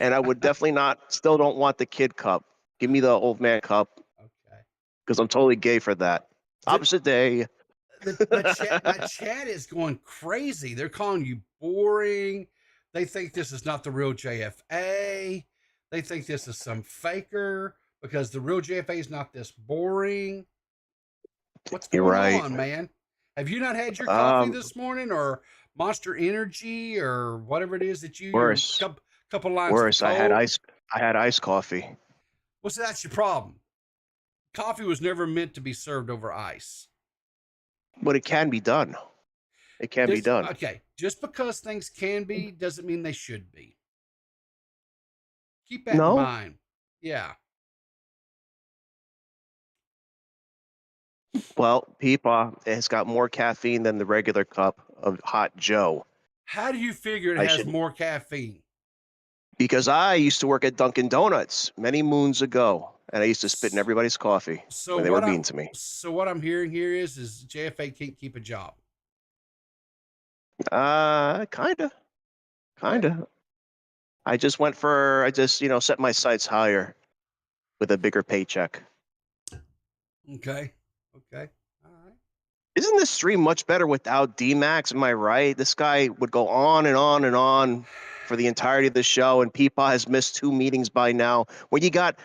And I would definitely still don't want the kid cup. Give me the old man cup. Okay. Because I'm totally gay for that. Opposite day. My chat is going crazy. They're calling you boring. They think this is not the real JFA. They think this is some faker because the real JFA is not this boring. What's going on, man? Have you not had your coffee this morning, or Monster Energy, or whatever it is that you worse? Couple lines. Worse. I had iced coffee. Well, so that's your problem. Coffee was never meant to be served over ice. But it can be done. It can be done. Okay. Just because things can be doesn't mean they should be. Keep that in mind. Yeah. Well, Peepaw, it's got more caffeine than the regular cup of hot Joe. How do you figure it has more caffeine? Because I used to work at Dunkin' Donuts many moons ago, and I used to spit in everybody's coffee when they were mean to me. So what I'm hearing here is JFA can't keep a job. Kinda. I just set my sights higher with a bigger paycheck. Okay. All right. Isn't this stream much better without D-Max? Am I right? This guy would go on and on and on for the entirety of the show, and Peepaw has missed 2 meetings by now. When you got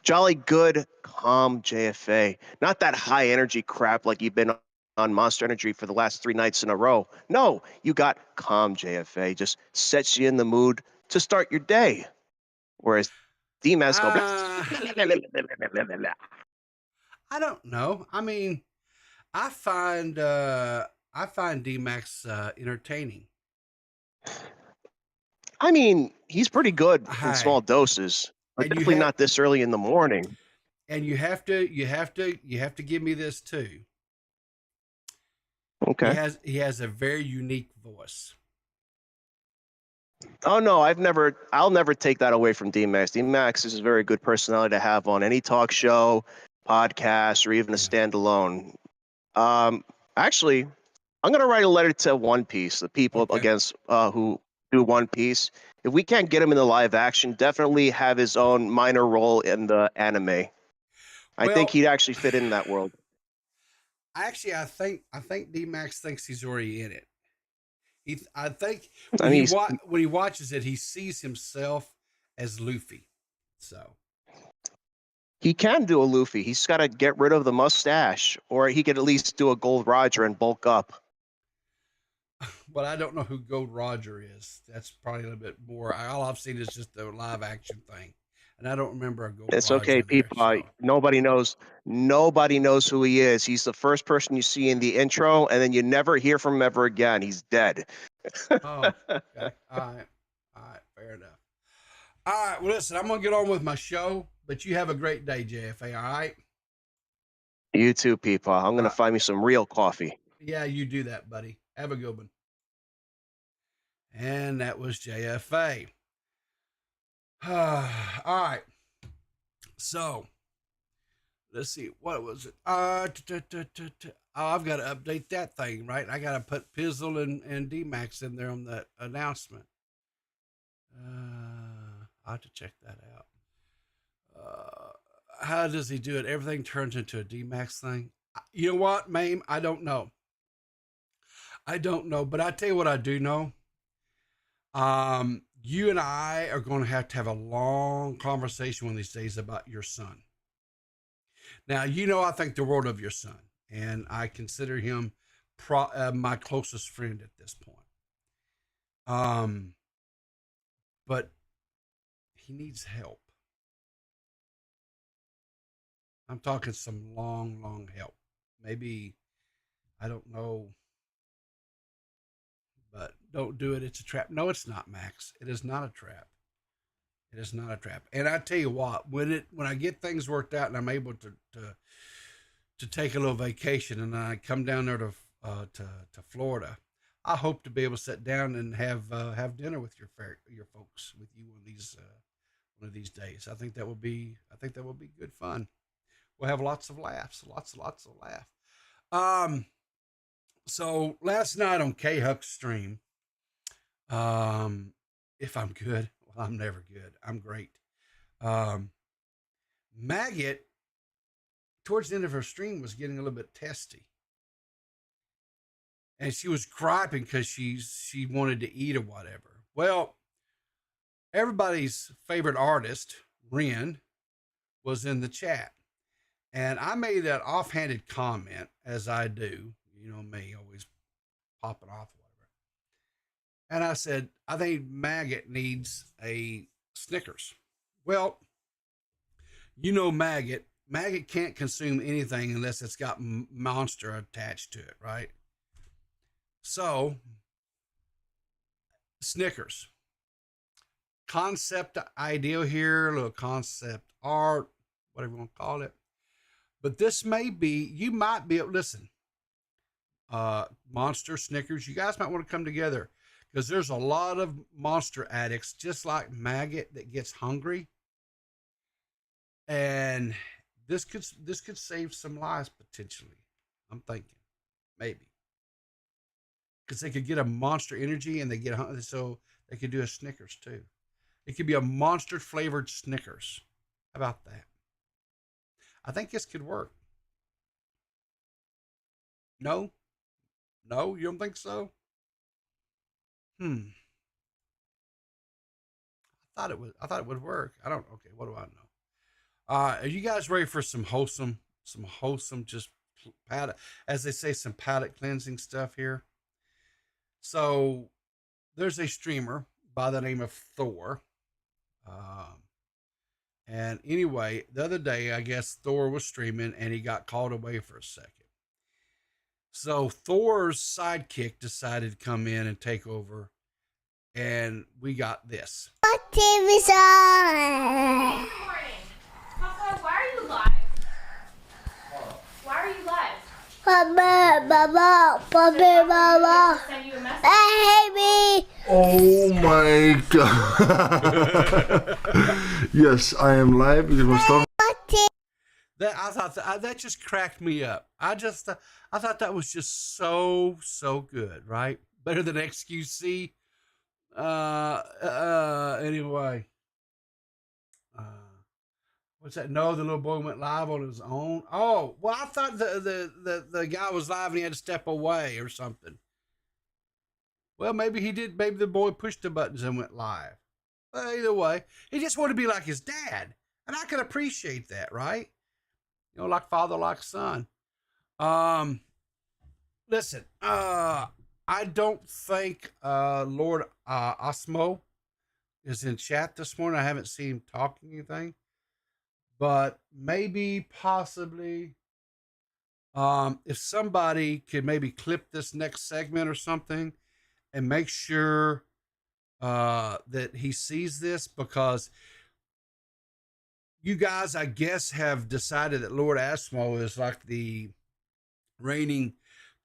jolly good, calm JFA, not that high energy crap like you've been on Monster Energy for the last 3 nights in a row. No, you got calm JFA, just sets you in the mood to start your day. Whereas D-Max go blah, blah, blah, blah. I don't know. I mean, I find D-Max entertaining. I mean, he's pretty good in small doses, but definitely not this early in the morning. And you have to give me this too. Okay. He has a very unique voice. Oh no, I'll never take that away from D-Max. D-Max is a very good personality to have on any talk show, podcast, or even a standalone. Actually, I'm gonna write a letter to One Piece, the people against who do One Piece. If we can't get him in the live action, definitely have his own minor role in the anime. I think he'd actually fit in that world. Actually, I think D-Max thinks he's already in it. I think when he watches it, he sees himself as Luffy. So he can do a Luffy. He's got to get rid of the mustache, or he could at least do a Gold Roger and bulk up. But I don't know who Gold Roger is. That's probably a little bit more. All I've seen is just the live action thing, and I don't remember a Gold Roger. It's okay, people. So. Nobody knows who he is. He's the first person you see in the intro, and then you never hear from him ever again. He's dead. Oh, okay. All right. Fair enough. All right. Well, listen, I'm gonna get on with my show, but you have a great day, JFA. All right. You too, people. I'm gonna find me some real coffee. Yeah, you do that, buddy. Have a good one. And that was JFA. All right. So let's see. What was it? I've got to update that thing, right? I got to put Pizzle and D-Max in there on that announcement. I'll have to check that out. How does he do it? Everything turns into a D-Max thing. You know what, Mame? I don't know. But I tell you what I do know. You and I are going to have a long conversation one of these days about your son. Now, I think the world of your son, and I consider him my closest friend at this point. But he needs help. I'm talking some long help. Maybe, I don't know. But don't do it. It's a trap. No, it's not, Max. It is not a trap. It is not a trap. And I tell you what, when I get things worked out and I'm able to take a little vacation and I come down there to Florida, I hope to be able to sit down and have dinner with your folks, with you one of these days. I think that will be good fun. We'll have lots of laughs, lots of laughs. So last night on K-Huck's stream, if I'm good, well, I'm never good. I'm great. Maggot, towards the end of her stream, was getting a little bit testy. And she was griping because she wanted to eat or whatever. Well, everybody's favorite artist, Ren, was in the chat. And I made that offhanded comment, as I do. You know me, always popping off or whatever. And I said, I think Maggot needs a Snickers. Well, you know Maggot. Maggot can't consume anything unless it's got Monster attached to it, right? So, Snickers. Concept idea here, a little concept art, whatever you want to call it. But this may be, you might be able, listen, Monster, Snickers, you guys might want to come together because there's a lot of Monster addicts, just like Maggot, that gets hungry. And this could save some lives potentially. I'm thinking, maybe. Because they could get a Monster energy and they get hungry, so they could do a Snickers too. It could be a Monster flavored Snickers. How about that? I think this could work. No? No, you don't think so? I thought it would work. I don't. Okay, what do I know? Are you guys ready for some wholesome, just palate, as they say, some palate cleansing stuff here? So there's a streamer by the name of Thor. And anyway, the other day, I guess Thor was streaming and he got called away for a second. So Thor's sidekick decided to come in and take over. And we got this. TV show. Good morning. Papa, why are you live? Why are you live? Papa. Send you a message. Hey, me. Oh my god. Yes, I am live because my stuff. That I thought that just cracked me up. I thought that was just so good, right? Better than XQC. Anyway. What's that? No, the little boy went live on his own. Oh, well, I thought the guy was live and he had to step away or something. Well, maybe he did. Maybe the boy pushed the buttons and went live. Either way, he just wanted to be like his dad. And I can appreciate that, right? You know, like father, like son. Listen, I don't think Lord Osmo is in chat this morning. I haven't seen him talking anything. But maybe, possibly, if somebody could maybe clip this next segment or something and make sure that he sees this, because you guys, I guess, have decided that Lord Asmo is like the reigning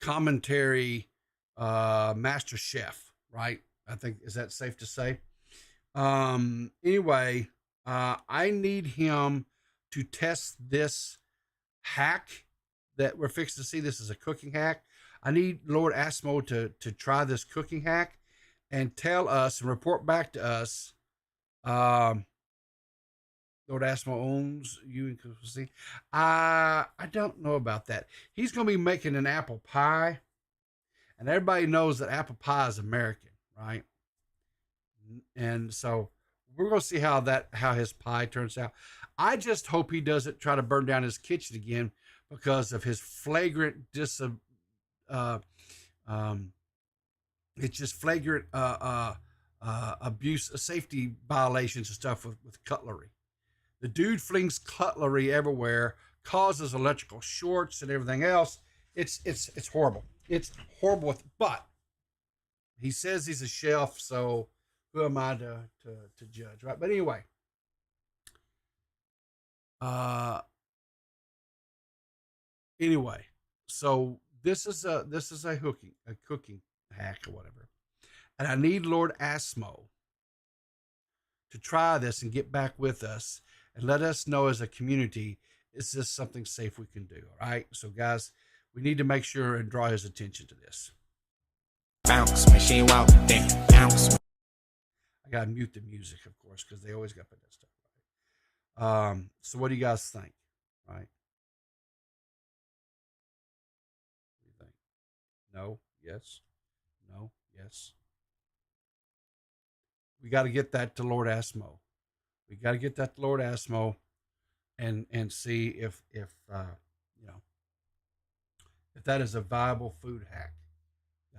commentary master chef, right? I think, is that safe to say? Anyway, I need him to test this hack that we're fixing to see. This is a cooking hack. I need Lord Asmo to try this cooking hack and tell us and report back to us. Lord Asmo owns you and see. I don't know about that. He's going to be making an apple pie, and everybody knows that apple pie is American, right? And so we're going to see how his pie turns out. I just hope he doesn't try to burn down his kitchen again because of his flagrant it's just flagrant abuse, safety violations and stuff with cutlery. The dude flings cutlery everywhere, causes electrical shorts and everything else. It's horrible. It's horrible. But he says he's a chef, so who am I to judge, right? But anyway, so this is a cooking hack or whatever, and I need Lord Asmo to try this and get back with us and let us know as a community, is this something safe we can do? All right, so guys, we need to make sure and draw his attention to this. Bounce, machine walk, then bounce. I gotta mute the music, of course, because they always got to put that stuff right. So what do you guys think? Right? What do you think? No, yes, no, yes. We got to get that to Lord Asmo. We got to get that to Lord Asmo, and see if you know, if that is a viable food hack.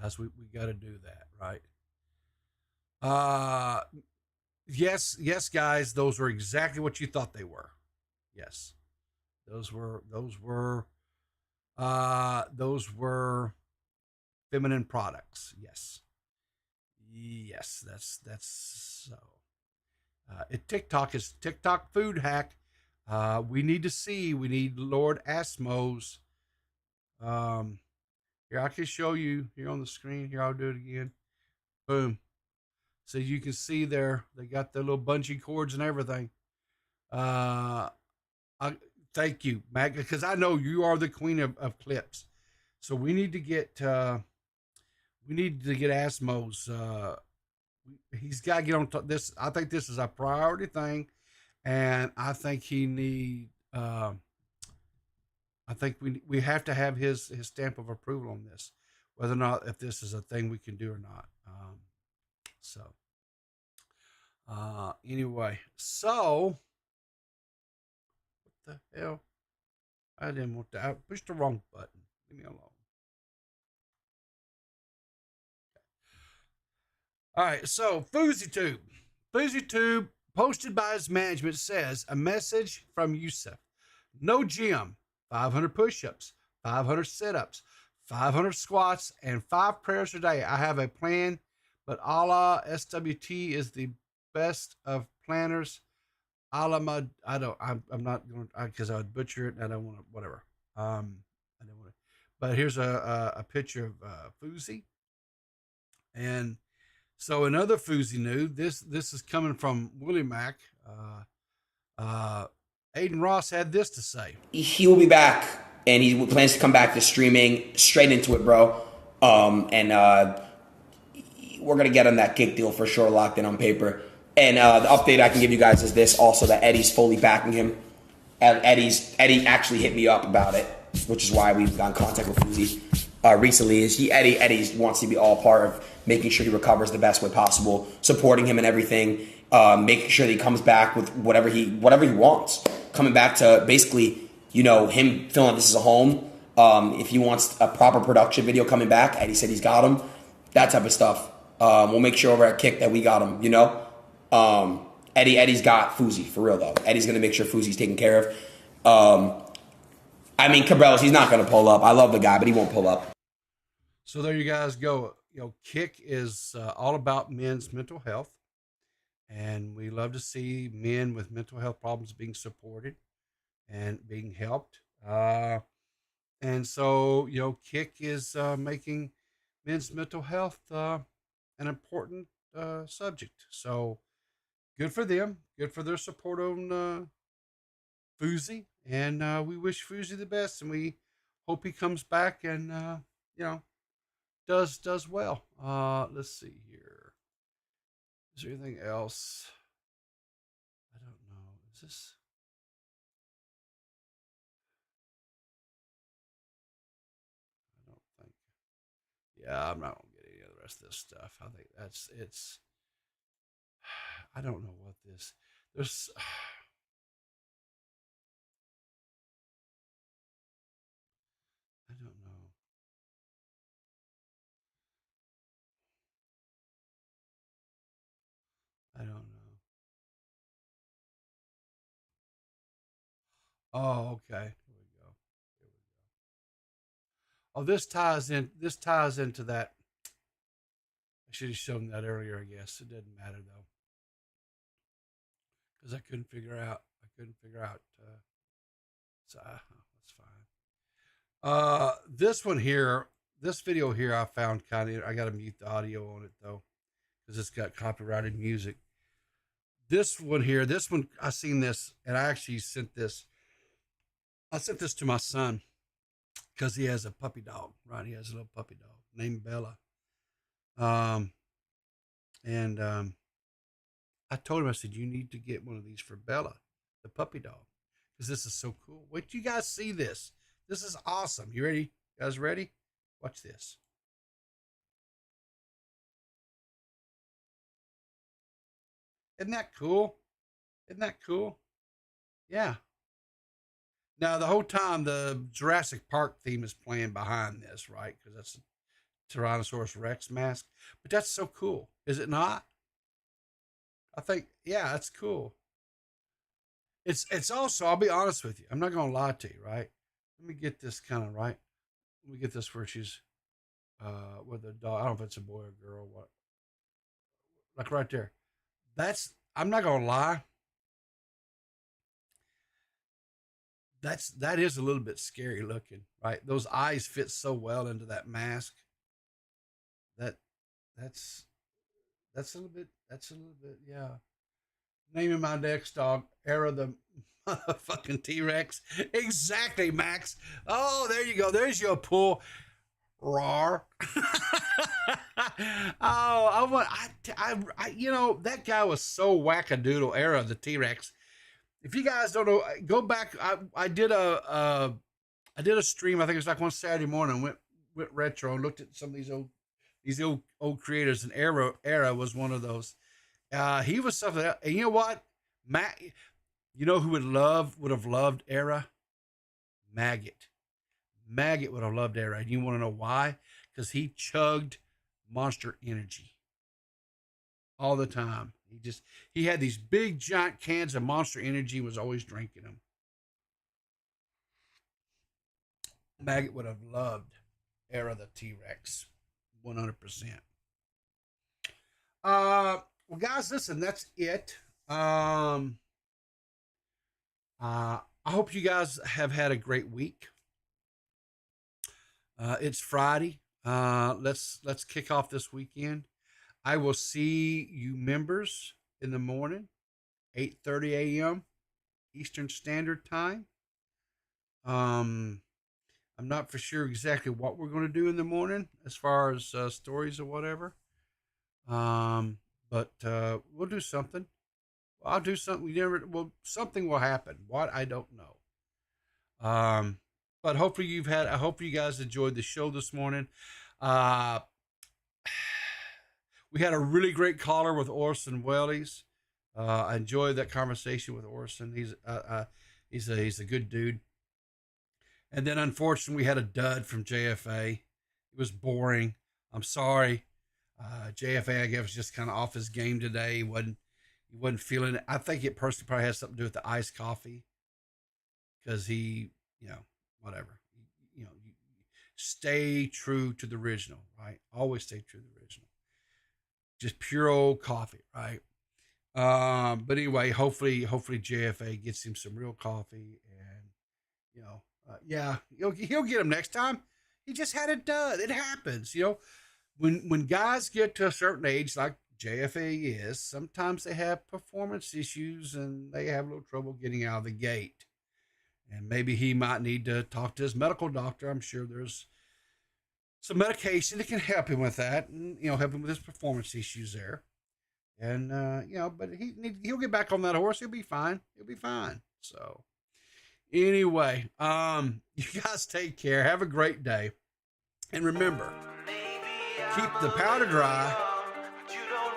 Guys, we got to do that, right? Yes, guys, those were exactly what you thought they were. Yes, those were feminine products. Yes, that's so. TikTok is TikTok food hack. We need Lord Asmo's. Here, I can show you here on the screen. Here, I'll do it again. Boom. So you can see there, they got the little bungee cords and everything. Thank you, Mac, because I know you are the queen of clips. So we need to get Asmo's. He's got to get on this. I think this is a priority thing, and I think I think we have to have his stamp of approval on this, whether or not if this is a thing we can do or not. Anyway, so what the hell? I didn't want that. I pushed the wrong button. Leave me alone. All right, so FouseyTube. FouseyTube, posted by his management, says a message from Yusuf. No gym, 500 push-ups, 500 sit-ups, 500 squats, and 5 prayers a day. I have a plan, but Allah SWT is the best of planners. Allah, I'm not going to, because I would butcher it, and I don't want to, whatever. I don't want to. But here's a picture of Fousey. And so another Fousey news, this is coming from Willie Mack. Aiden Ross had this to say. He will be back, and he plans to come back to streaming straight into it, bro. And we're going to get on that kick deal for sure, locked in on paper. And the update I can give you guys is this, also that Eddie's fully backing him. And Eddie actually hit me up about it, which is why we've got in contact with Fousey recently. Eddie wants to be all part of making sure he recovers the best way possible, supporting him and everything, making sure that he comes back with whatever he wants. Coming back to basically, him feeling like this is a home. If he wants a proper production video coming back, Eddie said he's got him. That type of stuff. We'll make sure over at Kick that we got him, Eddie's got Fousey, for real though. Eddie's going to make sure Fousey's taken care of. Cabrella's, he's not going to pull up. I love the guy, but he won't pull up. So there you guys go. Kick is all about men's mental health. And we love to see men with mental health problems being supported and being helped. And so, Kick is making men's mental health an important subject. So good for them. Good for their support on Fousey. And we wish Fousey the best. And we hope he comes back and, does well. Let's see here. Is there anything else? I don't know. Is this? I don't think. Yeah, I'm not gonna get any of the rest of this stuff. I think it's. I don't know what this. There's. I don't know. I don't know. Oh, okay. Here we go. Oh, this ties into that. I should have shown that earlier, I guess. It doesn't matter though. Because I couldn't figure out. So that's fine. This one here, this video here, I found I got to mute the audio on it though, because it's got copyrighted music. This one, I seen this, and I actually sent this. I sent this to my son because he has a puppy dog, right? He has a little puppy dog named Bella. I told him, I said, you need to get one of these for Bella, the puppy dog, because this is so cool. Wait till you guys see this. This is awesome. You ready? You guys ready? Watch this. Isn't that cool? Isn't that cool? Yeah. Now, the whole time, the Jurassic Park theme is playing behind this, right? Because that's a Tyrannosaurus Rex mask. But that's so cool. Is it not? I think, yeah, that's cool. It's also, I'll be honest with you. I'm not going to lie to you, right? Let me get this kind of right. Let me get this where she's with a dog. I don't know if it's a boy or girl or what. Like right there. I'm not going to lie. That is a little bit scary looking, right? Those eyes fit so well into that mask. That's a little bit, yeah. Naming my next dog, Era the motherfucking T-Rex. Exactly, Max. Oh, there you go. There's your pull. Rawr. Oh, you know, that guy was so wackadoodle. Era the T-Rex. If you guys don't know, go back. I did a stream. I think it was like one Saturday morning. Went retro and looked at some of these old creators. And Era was one of those. He was something else. And you know what, Matt? You know who would have loved Era? Maggot. Maggot would have loved Era. And you want to know why? Because he chugged Monster Energy all the time. He had these big giant cans of Monster Energy, was always drinking them. Maggot would have loved Era the T-Rex. 100%. Well, guys, listen, that's it. I hope you guys have had a great week. It's Friday. Let's kick off this weekend. I will see you members in the morning, 8:30 a.m. Eastern Standard Time. I'm not for sure exactly what we're going to do in the morning as far as stories or whatever. But we'll do something. I'll do something. Something will happen. What? I don't know. But hopefully I hope you guys enjoyed the show this morning. We had a really great caller with Orson Wellies. I enjoyed that conversation with Orson. He's a good dude. And then unfortunately we had a dud from JFA. It was boring. I'm sorry. JFA, I guess, was just kind of off his game today. He wasn't feeling it. I think it personally probably has something to do with the iced coffee. Because he, whatever. Stay true to the original, right? Always stay true to the original. Just pure old coffee, right? But anyway, hopefully JFA gets him some real coffee, and yeah, he'll get him next time. He just had it done. It happens, when guys get to a certain age, like JFA is, sometimes they have performance issues and they have a little trouble getting out of the gate. And maybe he might need to talk to his medical doctor. I'm sure there's some medication that can help him with that, and help him with his performance issues there. And but he'll get back on that horse. He'll be fine. So anyway, you guys take care. Have a great day, and remember, keep the powder dry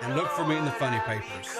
and look for me in the funny papers.